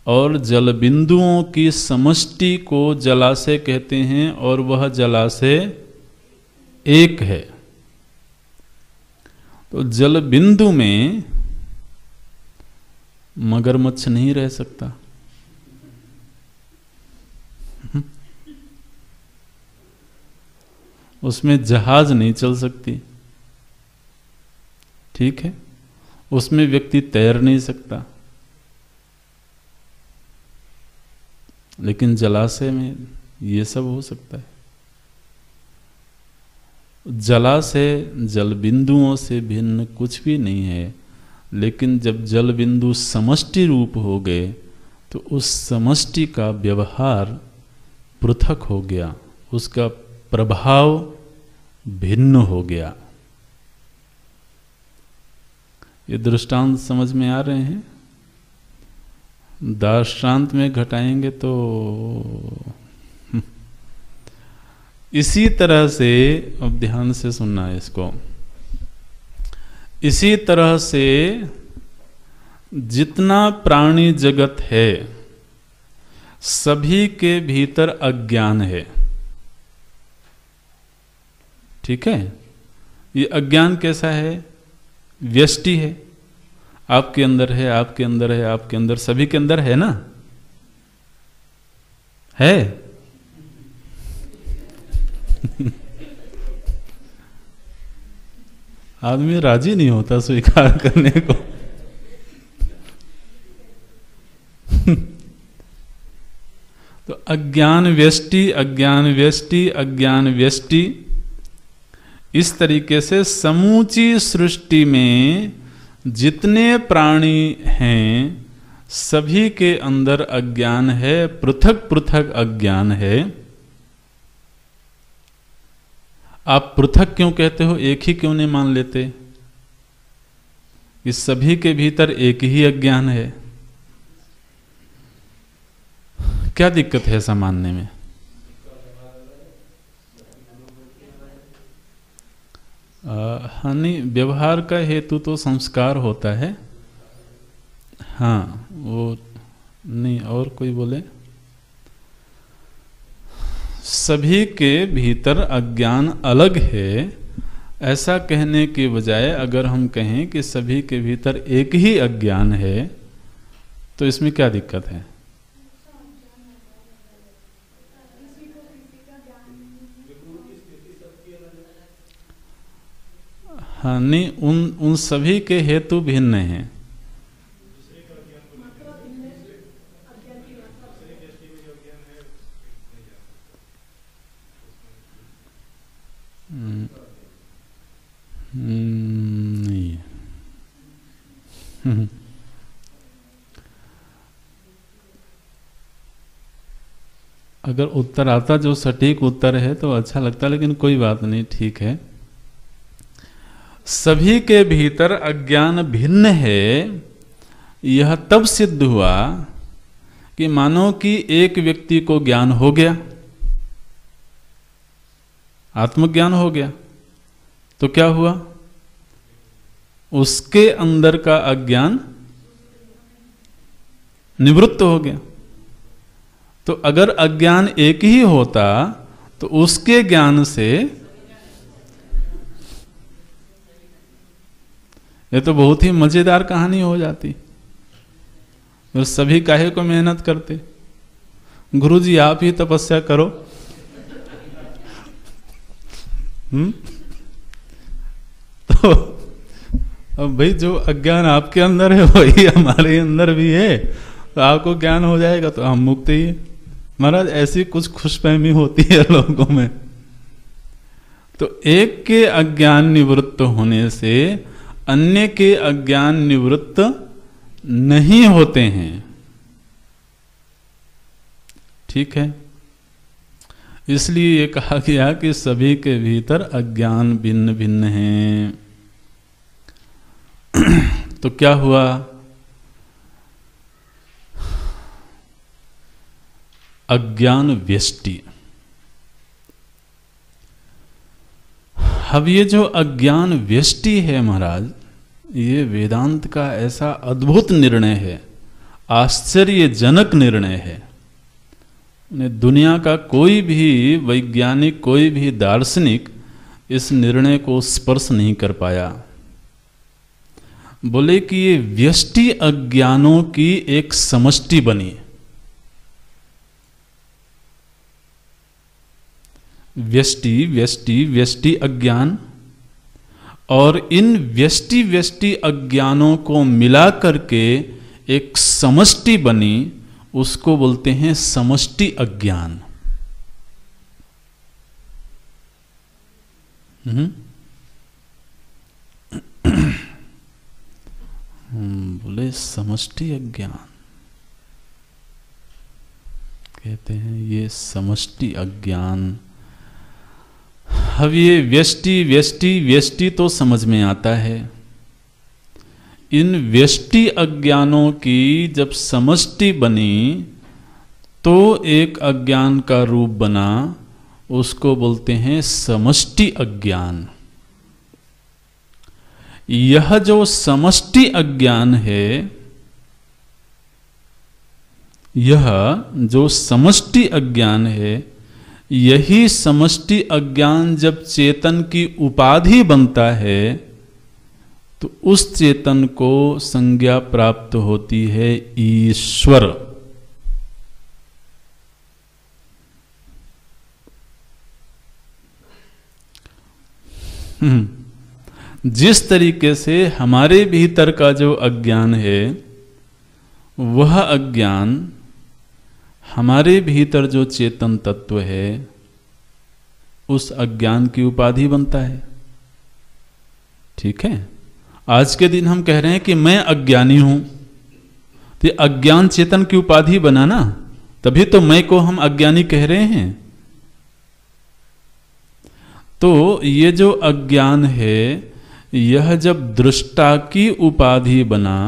और जल बिंदुओं की समष्टि को जलाशय कहते हैं, और वह जलाशय एक है। तो जल बिंदु में मगरमच्छ नहीं रह सकता, उसमें जहाज नहीं चल सकती। ठीक है। उसमें व्यक्ति तैर नहीं सकता, लेकिन जलाशय में ये सब हो सकता है। जलाशय जल बिंदुओं से भिन्न कुछ भी नहीं है, लेकिन जब जल बिंदु समष्टि रूप हो गए तो उस समष्टि का व्यवहार पृथक हो गया, उसका प्रभाव भिन्न हो गया। ये दृष्टांत समझ में आ रहे हैं? दार्ष्टान्त में घटाएंगे तो इसी तरह से, अब ध्यान से सुनना है इसको, इसी तरह से जितना प्राणी जगत है सभी के भीतर अज्ञान है। ठीक है? ये अज्ञान कैसा है? व्यष्टि है, आपके अंदर है, आपके अंदर है, आपके अंदर, सभी के अंदर है ना? है? आदमी राजी नहीं होता स्वीकार करने को। तो अज्ञान व्यष्टि, अज्ञान व्यष्टि, अज्ञान व्यष्टि, इस तरीके से समूची सृष्टि में जितने प्राणी हैं सभी के अंदर अज्ञान है, पृथक पृथक अज्ञान है। आप पृथक क्यों कहते हो? एक ही क्यों नहीं मान लेते? इस सभी के भीतर एक ही अज्ञान है। क्या दिक्कत है ऐसा मानने में? हाँ, नहीं, व्यवहार का हेतु तो संस्कार होता है। हाँ, वो नहीं, और कोई बोले? सभी के भीतर अज्ञान अलग है, ऐसा कहने के बजाय अगर हम कहें कि सभी के भीतर एक ही अज्ञान है, तो इसमें क्या दिक्कत है? हाँ, नहीं, उन सभी के हेतु भिन्न हैं। नहीं। अगर उत्तर आता जो सटीक उत्तर है तो अच्छा लगता, लेकिन कोई बात नहीं, ठीक है। सभी के भीतर अज्ञान भिन्न है, यह तब सिद्ध हुआ कि मानो कि एक व्यक्ति को ज्ञान हो गया, आत्मज्ञान हो गया, तो क्या हुआ? उसके अंदर का अज्ञान निवृत्त हो गया। तो अगर अज्ञान एक ही होता तो उसके ज्ञान से, ये तो बहुत ही मजेदार कहानी हो जाती। तो सभी काहे को मेहनत करते? गुरुजी आप ही तपस्या करो। तो अब भाई जो अज्ञान आपके अंदर है वही हमारे अंदर भी है, तो आपको ज्ञान हो जाएगा तो हम मुक्त ही है। महाराज ऐसी कुछ खुशफहमी होती है लोगों में। तो एक के अज्ञान निवृत्त होने से अन्य के अज्ञान निवृत्त नहीं होते हैं। ठीक है? इसलिए ये कहा गया कि सभी के भीतर अज्ञान भिन्न भिन्न हैं। तो क्या हुआ? अज्ञान व्यष्टि। अब ये जो अज्ञान व्यष्टि है महाराज, ये वेदांत का ऐसा अद्भुत निर्णय है, आश्चर्यजनक निर्णय है। दुनिया का कोई भी वैज्ञानिक, कोई भी दार्शनिक इस निर्णय को स्पर्श नहीं कर पाया। बोले कि ये व्यष्टि अज्ञानों की एक समष्टि बनी। व्यष्टि व्यष्टि व्यष्टि अज्ञान, और इन व्यष्टि व्यष्टि अज्ञानों को मिला करके एक समष्टि बनी, उसको बोलते हैं समष्टि अज्ञान। बोले समष्टि अज्ञान, कहते हैं ये समष्टि अज्ञान। अब ये व्यष्टि व्यष्टि व्यष्टि तो समझ में आता है। इन व्यष्टि अज्ञानों की जब समष्टि बनी तो एक अज्ञान का रूप बना, उसको बोलते हैं समष्टि अज्ञान। यह जो समष्टि अज्ञान है, यह जो समष्टि अज्ञान है, यही समष्टि अज्ञान जब चेतन की उपाधि बनता है तो उस चेतन को संज्ञा प्राप्त होती है ईश्वर। जिस तरीके से हमारे भीतर का जो अज्ञान है, वह अज्ञान हमारे भीतर जो चेतन तत्व है, उस अज्ञान की उपाधि बनता है। ठीक है, आज के दिन हम कह रहे हैं कि मैं अज्ञानी हूं, तो अज्ञान चेतन की उपाधि बना ना, तभी तो मैं को हम अज्ञानी कह रहे हैं। तो ये जो अज्ञान है, यह जब दृष्टा की उपाधि बना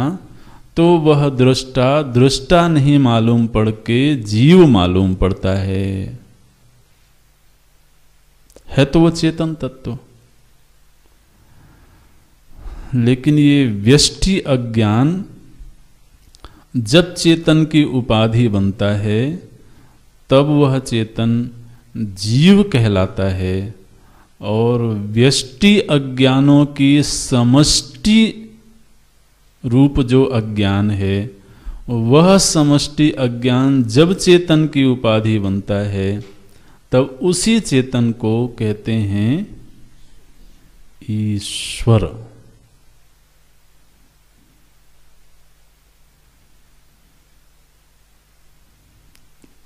तो वह दृष्टा दृष्टा नहीं मालूम पड़ के जीव मालूम पड़ता है तो वो चेतन तत्व। लेकिन ये व्यष्टि अज्ञान जब चेतन की उपाधि बनता है, तब वह चेतन जीव कहलाता है, और व्यष्टि अज्ञानों की समष्टि रूप जो अज्ञान है, वह समष्टि अज्ञान जब चेतन की उपाधि बनता है, तब उसी चेतन को कहते हैं ईश्वर।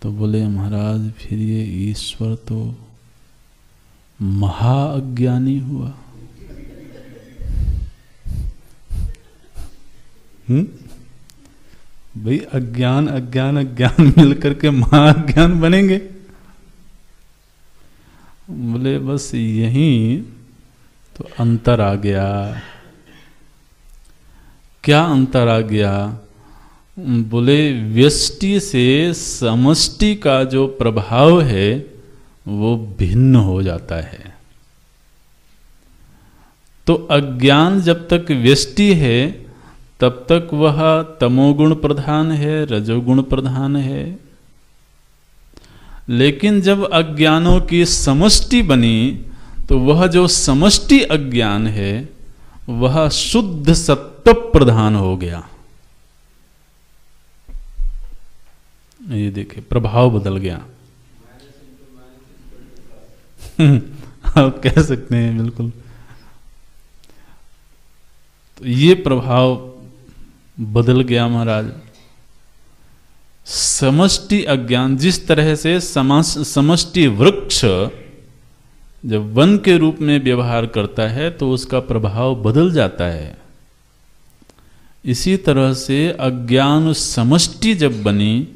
तो बोले महाराज फिर ये ईश्वर तो महाअज्ञानी हुआ। भाई अज्ञान अज्ञान अज्ञान मिलकर के महाअज्ञान बनेंगे। बोले बस यही तो अंतर आ गया। क्या अंतर आ गया? बोले व्यष्टि से समष्टि का जो प्रभाव है वो भिन्न हो जाता है। तो अज्ञान जब तक व्यष्टि है तब तक वह तमोगुण प्रधान है, रजोगुण प्रधान है। लेकिन जब अज्ञानों की समष्टि बनी तो वह जो समष्टि अज्ञान है वह शुद्ध सत्व प्रधान हो गया। ये देखिए प्रभाव बदल गया। आप कह सकते हैं बिल्कुल। तो ये प्रभाव बदल गया महाराज। समष्टि अज्ञान जिस तरह से समष्टि वृक्ष जब वन के रूप में व्यवहार करता है तो उसका प्रभाव बदल जाता है, इसी तरह से अज्ञान समष्टि जब बनी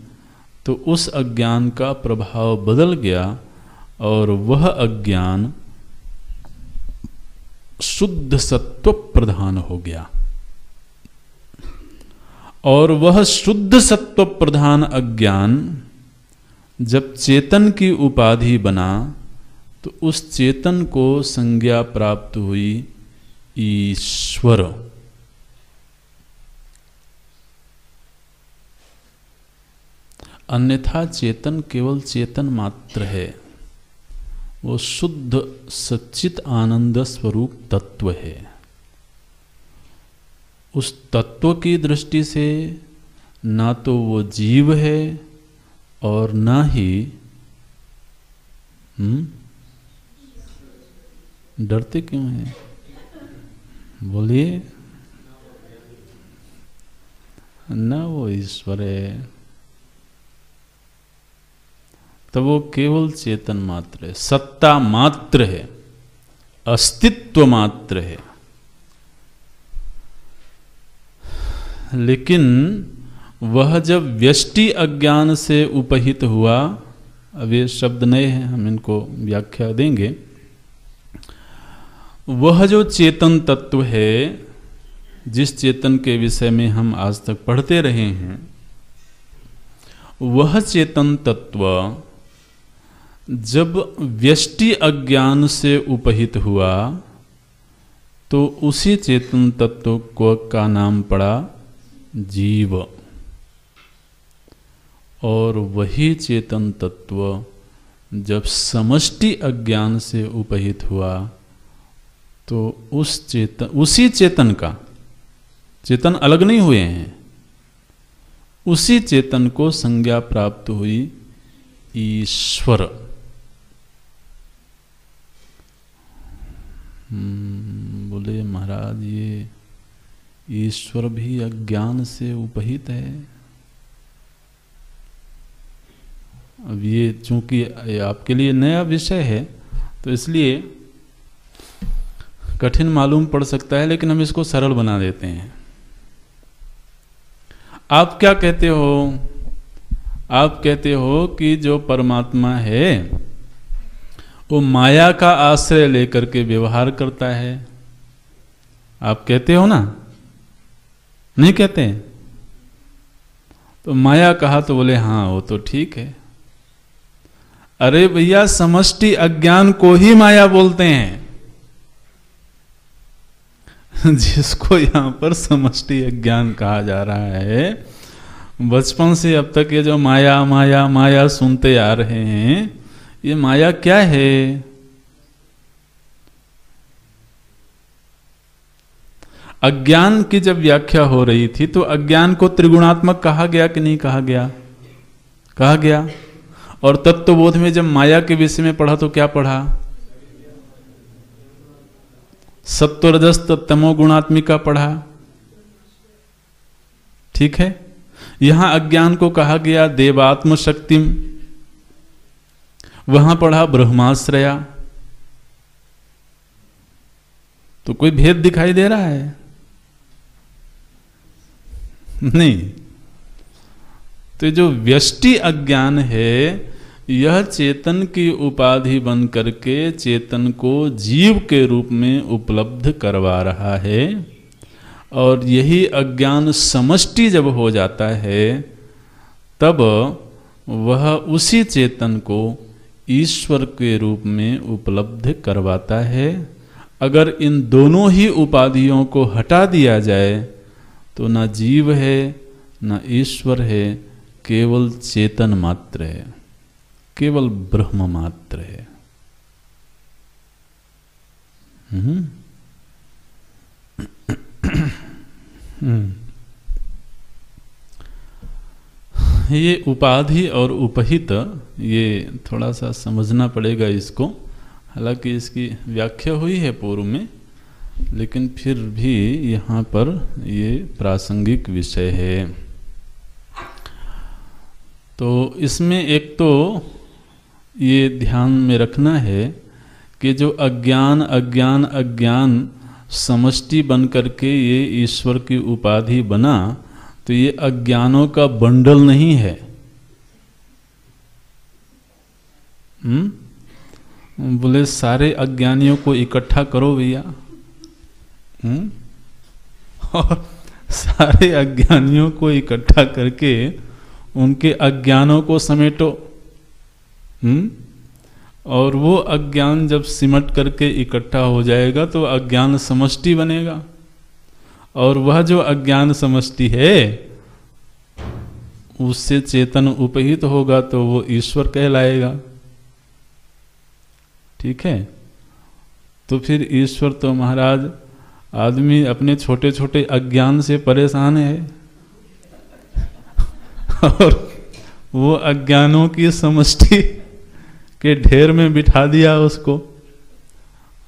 तो उस अज्ञान का प्रभाव बदल गया और वह अज्ञान शुद्ध सत्व प्रधान हो गया। और वह शुद्ध सत्व प्रधान अज्ञान जब चेतन की उपाधि बना तो उस चेतन को संज्ञा प्राप्त हुई ईश्वर। अन्यथा चेतन केवल चेतन मात्र है, वो शुद्ध सच्चित आनंद स्वरूप तत्व है। उस तत्व की दृष्टि से ना तो वो जीव है और ना ही डरते क्यों हैं? बोलिए। ना वो ईश्वर है, तो वो केवल चेतन मात्र है, सत्ता मात्र है, अस्तित्व मात्र है। लेकिन वह जब व्यष्टि अज्ञान से उपहित हुआ, अब ये शब्द नए हैं, हम इनको व्याख्या देंगे। वह जो चेतन तत्व है, जिस चेतन के विषय में हम आज तक पढ़ते रहे हैं, वह चेतन तत्व जब व्यष्टि अज्ञान से उपहित हुआ तो उसी चेतन तत्व को का नाम पड़ा जीव। और वही चेतन तत्व जब समष्टि अज्ञान से उपहित हुआ तो उसी चेतन का, चेतन अलग नहीं हुए हैं, उसी चेतन को संज्ञा प्राप्त हुई ईश्वर। बोले महाराज ये ईश्वर भी अज्ञान से उपहित है। अब ये चूंकि आपके लिए नया विषय है तो इसलिए कठिन मालूम पड़ सकता है, लेकिन हम इसको सरल बना देते हैं। आप क्या कहते हो? आप कहते हो कि जो परमात्मा है वो माया का आश्रय लेकर के व्यवहार करता है। आप कहते हो ना? नहीं कहते? तो माया कहा तो बोले हाँ वो तो ठीक है। अरे भैया, समष्टि अज्ञान को ही माया बोलते हैं। जिसको यहां पर समष्टि अज्ञान कहा जा रहा है, बचपन से अब तक ये जो माया माया माया सुनते आ रहे हैं, ये माया क्या है? अज्ञान की जब व्याख्या हो रही थी तो अज्ञान को त्रिगुणात्मक कहा गया कि नहीं कहा गया? कहा गया। और तत्वबोध में जब माया के विषय में पढ़ा तो क्या पढ़ा? सत्व रजस तमो गुणात्मिका पढ़ा। ठीक है। यहां अज्ञान को कहा गया देवात्म शक्तिम, वहां पढ़ा ब्रह्माश्रया। तो कोई भेद दिखाई दे रहा है? नहीं। तो जो व्यष्टि अज्ञान है, यह चेतन की उपाधि बन करके चेतन को जीव के रूप में उपलब्ध करवा रहा है। और यही अज्ञान समष्टि जब हो जाता है तब वह उसी चेतन को ईश्वर के रूप में उपलब्ध करवाता है। अगर इन दोनों ही उपाधियों को हटा दिया जाए तो ना जीव है ना ईश्वर है, केवल चेतन मात्र है, केवल ब्रह्म मात्र है। ये उपाधि और उपहित, ये थोड़ा सा समझना पड़ेगा इसको। हालांकि इसकी व्याख्या हुई है पूर्व में, लेकिन फिर भी यहाँ पर ये प्रासंगिक विषय है। तो इसमें एक तो ये ध्यान में रखना है कि जो अज्ञान अज्ञान अज्ञान समष्टि बन करके ये ईश्वर की उपाधि बना, तो ये अज्ञानों का बंडल नहीं है। बोले सारे अज्ञानियों को इकट्ठा करो भैया, और सारे अज्ञानियों को इकट्ठा करके उनके अज्ञानों को समेटो। और वो अज्ञान जब सिमट करके इकट्ठा हो जाएगा तो अज्ञान समष्टि बनेगा। और वह जो अज्ञान समष्टि है उससे चेतन उपहित होगा तो वो ईश्वर कहलाएगा। ठीक है। तो फिर ईश्वर तो महाराज, आदमी अपने छोटे छोटे अज्ञान से परेशान है और वो अज्ञानों की समष्टि के ढेर में बिठा दिया उसको,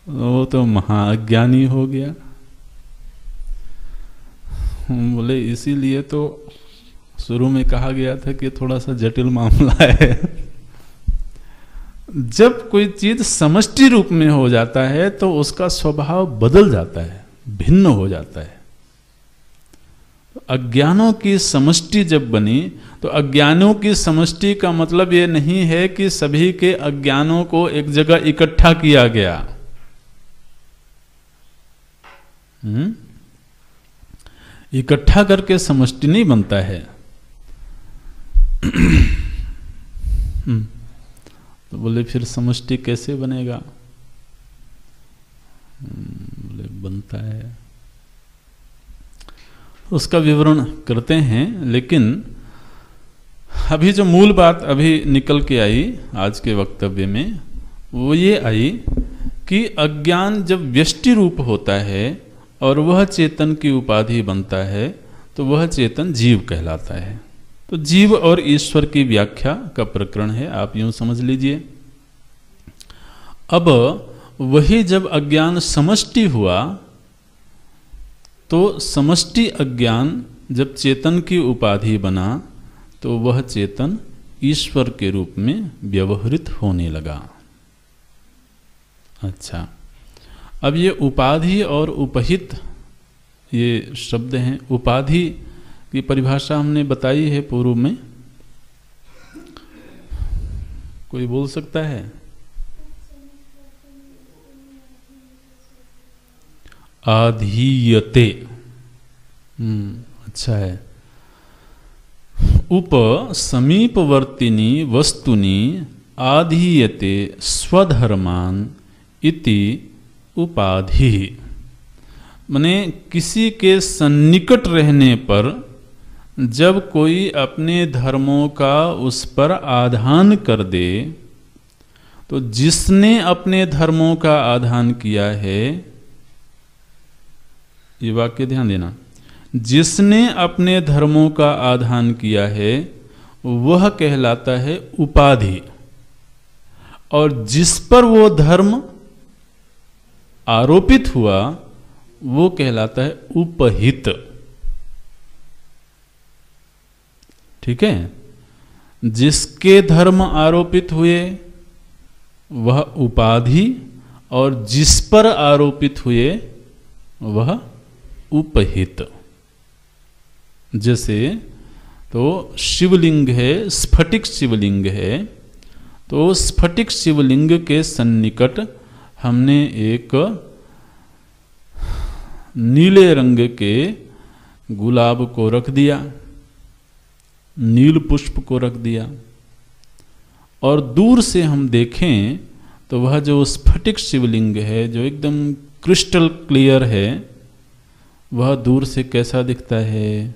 वो तो महाअज्ञानी हो गया। बोले इसीलिए तो शुरू में कहा गया था कि थोड़ा सा जटिल मामला है। जब कोई चीज समष्टि रूप में हो जाता है तो उसका स्वभाव बदल जाता है, भिन्न हो जाता है। अज्ञानों की समष्टि जब बनी तो अज्ञानों की समष्टि का मतलब ये नहीं है कि सभी के अज्ञानों को एक जगह इकट्ठा किया गया। इकट्ठा करके समष्टि नहीं बनता है। तो बोले फिर समष्टि कैसे बनेगा? बोले बनता है, उसका विवरण करते हैं। लेकिन अभी जो मूल बात अभी निकल के आई आज के वक्तव्य में, वो ये आई कि अज्ञान जब व्यष्टि रूप होता है और वह चेतन की उपाधि बनता है तो वह चेतन जीव कहलाता है। तो जीव और ईश्वर की व्याख्या का प्रकरण है, आप यूं समझ लीजिए। अब वही जब अज्ञान समष्टि हुआ तो समष्टि अज्ञान जब चेतन की उपाधि बना तो वह चेतन ईश्वर के रूप में व्यवहृत होने लगा। अच्छा, अब ये उपाधि और उपहित ये शब्द हैं। उपाधि की परिभाषा हमने बताई है पूर्व में, कोई बोल सकता है? आधीयते। अच्छा है। उप समीपवर्तिनी वस्तुनि आधीयते स्वधर्मान इति उपाधि। माने किसी के सन्निकट रहने पर जब कोई अपने धर्मों का उस पर आधान कर दे, तो जिसने अपने धर्मों का आधान किया है, ये वाक्य ध्यान देना, जिसने अपने धर्मों का आधान किया है वह कहलाता है उपाधि, और जिस पर वो धर्म आरोपित हुआ वो कहलाता है उपहित। ठीक है, जिसके धर्म आरोपित हुए वह उपाधि, और जिस पर आरोपित हुए वह उपहित। जैसे तो शिवलिंग है, स्फटिक शिवलिंग है, तो स्फटिक शिवलिंग के सन्निकट हमने एक नीले रंग के गुलाब को रख दिया, नील पुष्प को रख दिया, और दूर से हम देखें तो वह जो स्फटिक शिवलिंग है जो एकदम क्रिस्टल क्लियर है, वह दूर से कैसा दिखता है?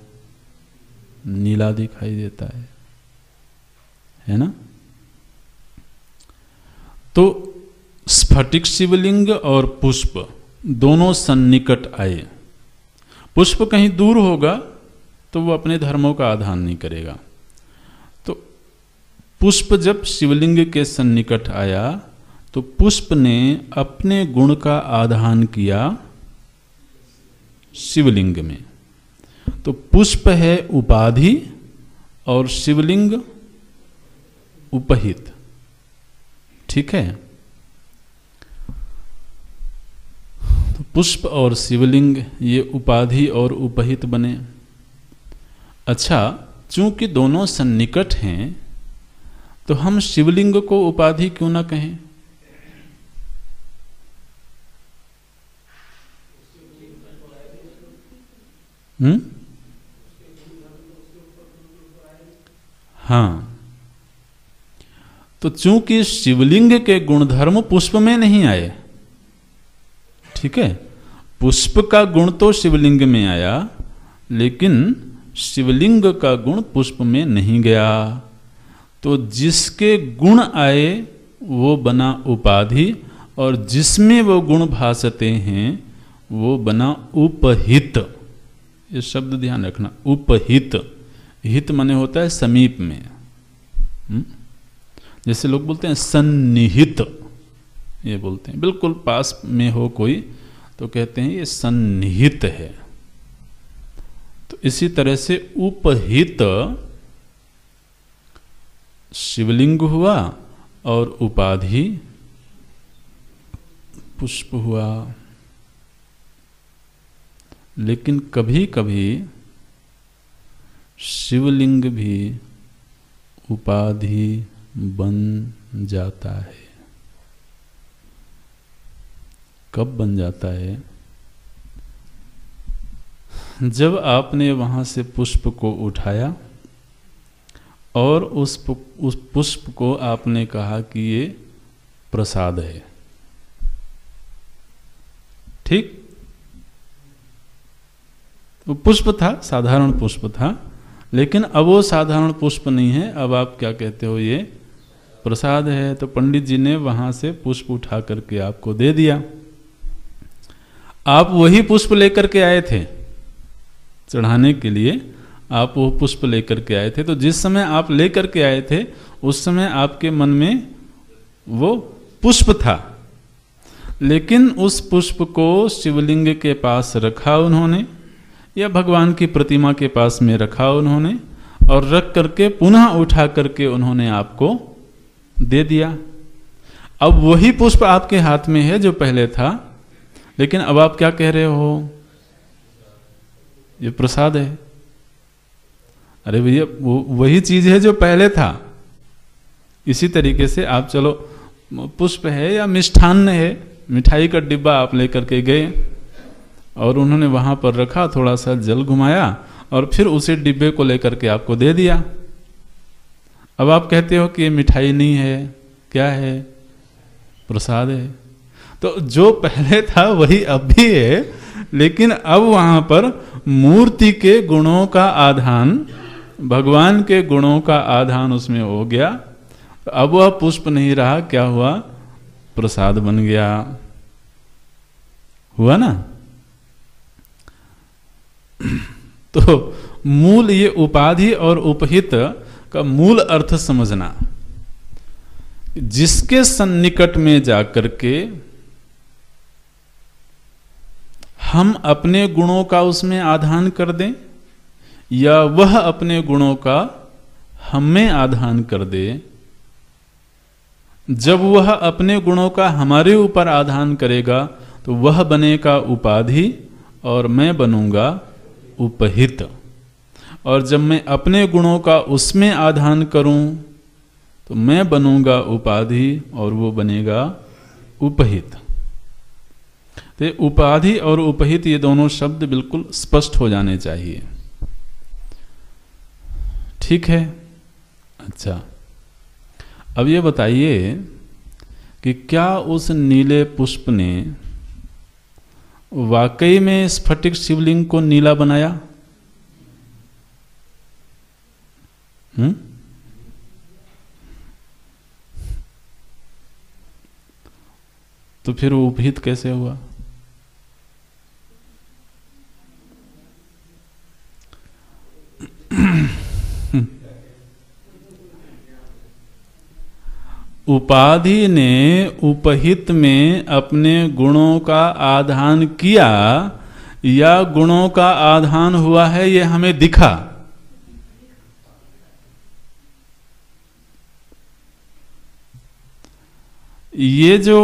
नीला दिखाई देता है ना? तो स्फटिक शिवलिंग और पुष्प दोनों सन्निकट आए। पुष्प कहीं दूर होगा तो वो अपने धर्मों का आधान नहीं करेगा। तो पुष्प जब शिवलिंग के सन्निकट आया तो पुष्प ने अपने गुण का आधान किया शिवलिंग में। तो पुष्प है उपाधि और शिवलिंग उपहित। ठीक है, तो पुष्प और शिवलिंग ये उपाधि और उपहित बने। अच्छा, चूंकि दोनों सन्निकट हैं तो हम शिवलिंग को उपाधि क्यों ना कहें? हाँ, तो चूंकि शिवलिंग के गुणधर्म पुष्प में नहीं आए, ठीक है, पुष्प का गुण तो शिवलिंग में आया लेकिन शिवलिंग का गुण पुष्प में नहीं गया। तो जिसके गुण आए वो बना उपाधि, और जिसमें वो गुण भासते हैं वो बना उपहित। ये शब्द ध्यान रखना, उपहित। हित माने होता है समीप में। जैसे लोग बोलते हैं सन्निहित, ये बोलते हैं बिल्कुल पास में हो कोई तो कहते हैं ये सन्निहित है। तो इसी तरह से उपहित शिवलिंग हुआ और उपाधि पुष्प हुआ। लेकिन कभी कभी शिवलिंग भी उपाधि बन जाता है। कब बन जाता है? जब आपने वहाँ से पुष्प को उठाया और उस पुष्प को आपने कहा कि ये प्रसाद है, ठीक? वो पुष्प था, साधारण पुष्प था, लेकिन अब वो साधारण पुष्प नहीं है, अब आप क्या कहते हो, ये प्रसाद है। तो पंडित जी ने वहाँ से पुष्प उठा करके आपको दे दिया। आप वही पुष्प लेकर के आए थे चढ़ाने के लिए, आप वो पुष्प लेकर के आए थे। तो जिस समय आप लेकर के आए थे उस समय आपके मन में वो पुष्प था, लेकिन उस पुष्प को शिवलिंग के पास रखा उन्होंने, या भगवान की प्रतिमा के पास में रखा उन्होंने, और रख करके पुनः उठा करके उन्होंने आपको दे दिया। अब वही पुष्प आपके हाथ में है जो पहले था, लेकिन अब आप क्या कह रहे हो, ये प्रसाद है। अरे भैया, वो वही चीज है जो पहले था। इसी तरीके से आप चलो, पुष्प है या मिष्ठान्न है, मिठाई का डिब्बा आप लेकर के गए और उन्होंने वहां पर रखा, थोड़ा सा जल घुमाया और फिर उसी डिब्बे को लेकर के आपको दे दिया। अब आप कहते हो कि ये मिठाई नहीं है, क्या है, प्रसाद है। तो जो पहले था वही अब भी है, लेकिन अब वहां पर मूर्ति के गुणों का आधान, भगवान के गुणों का आधान उसमें हो गया। अब वह पुष्प नहीं रहा, क्या हुआ, प्रसाद बन गया। हुआ ना? तो मूल, ये उपाधि और उपहित का मूल अर्थ समझना, जिसके सन्निकट में जाकर के हम अपने गुणों का उसमें आधान कर दें, या वह अपने गुणों का हमें आधान कर दे। जब वह अपने गुणों का हमारे ऊपर आधान करेगा तो वह बनेगा उपाधि और मैं बनूंगा उपहित। और जब मैं अपने गुणों का उसमें आधान करूं तो मैं बनूंगा उपाधि और वो बनेगा उपहित। तो उपाधि और उपहित, ये दोनों शब्द बिल्कुल स्पष्ट हो जाने चाहिए, ठीक है? अच्छा, अब ये बताइए कि क्या उस नीले पुष्प ने वाकई में स्फटिक शिवलिंग को नीला बनाया? तो फिर वो उपहित कैसे हुआ? उपाधि ने उपहित में अपने गुणों का आधान किया, या गुणों का आधान हुआ है ये हमें दिखा। ये जो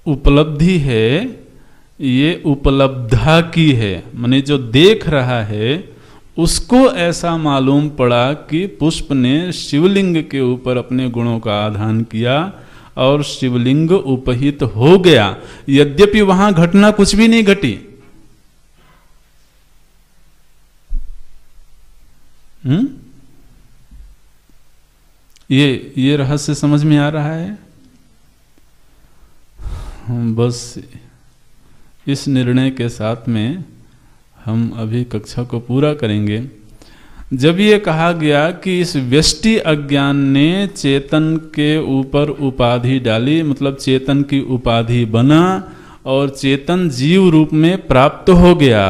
उपलब्धि है ये उपलब्धा की है, माने जो देख रहा है उसको ऐसा मालूम पड़ा कि पुष्प ने शिवलिंग के ऊपर अपने गुणों का आधान किया और शिवलिंग उपहित हो गया, यद्यपि वहां घटना कुछ भी नहीं घटी। ये रहस्य समझ में आ रहा है? बस इस निर्णय के साथ में हम अभी कक्षा को पूरा करेंगे। जब ये कहा गया कि इस व्यष्टि अज्ञान ने चेतन के ऊपर उपाधि डाली, मतलब चेतन की उपाधि बना और चेतन जीव रूप में प्राप्त हो गया,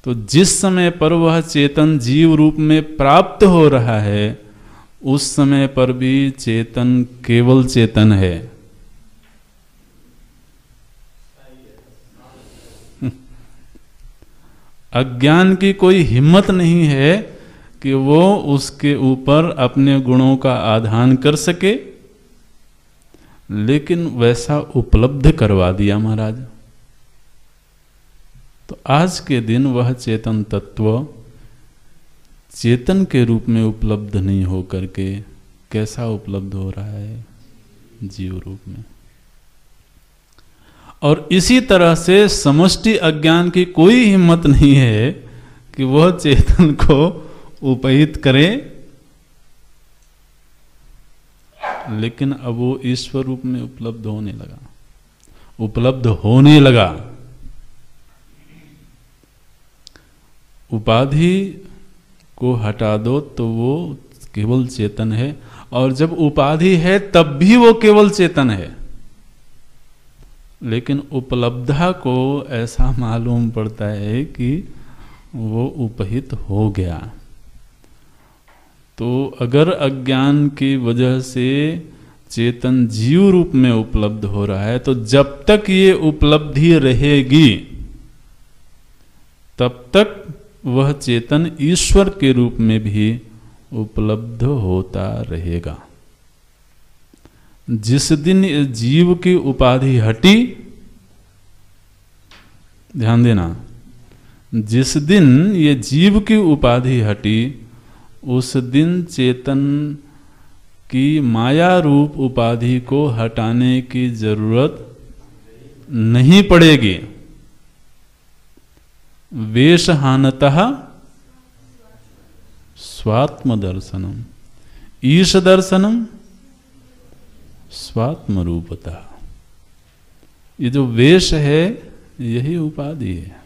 तो जिस समय पर वह चेतन जीव रूप में प्राप्त हो रहा है उस समय पर भी चेतन केवल चेतन है। अज्ञान की कोई हिम्मत नहीं है कि वो उसके ऊपर अपने गुणों का आधान कर सके, लेकिन वैसा उपलब्ध करवा दिया महाराज। तो आज के दिन वह चेतन तत्व चेतन के रूप में उपलब्ध नहीं हो करके कैसा उपलब्ध हो रहा है? जीव रूप में। और इसी तरह से समष्टि अज्ञान की कोई हिम्मत नहीं है कि वह चेतन को उपहित करे, लेकिन अब वो ईश्वर रूप में उपलब्ध होने लगा। उपाधि को हटा दो तो वो केवल चेतन है, और जब उपाधि है तब भी वो केवल चेतन है। लेकिन उपलब्धा को ऐसा मालूम पड़ता है कि वो उपहित हो गया। तो अगर अज्ञान की वजह से चेतन जीव रूप में उपलब्ध हो रहा है, तो जब तक ये उपलब्धि रहेगी तब तक वह चेतन ईश्वर के रूप में भी उपलब्ध होता रहेगा। जिस दिन जीव की उपाधि हटी, ध्यान देना, जिस दिन ये जीव की उपाधि हटी, उस दिन चेतन की माया रूप उपाधि को हटाने की जरूरत नहीं पड़ेगी। वेशहानतः स्वात्म दर्शनम, ईश दर्शनम स्वात्म रूपतः। ये जो वेश है यही उपाधि है।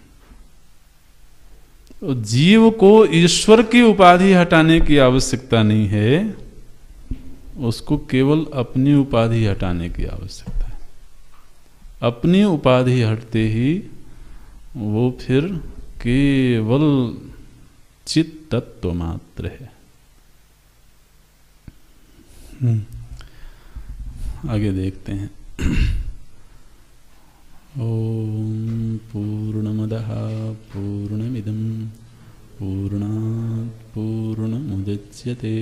तो जीव को ईश्वर की उपाधि हटाने की आवश्यकता नहीं है, उसको केवल अपनी उपाधि हटाने की आवश्यकता है। अपनी उपाधि हटते ही वो फिर केवल चित तत्व मात्र है। आगे देखते हैं। ओम पूर्णमदः पूर्णमिदं पूर्णात् पूर्णमुदच्यते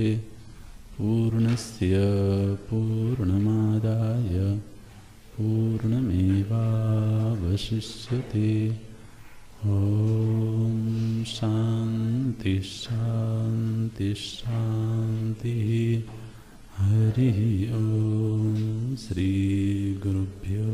पूर्णस्य पूर्णमादाय पूर्णमेवावशिष्यते। ओम शांति शांति शांति। हरि ओम। श्री गुरुभ्यो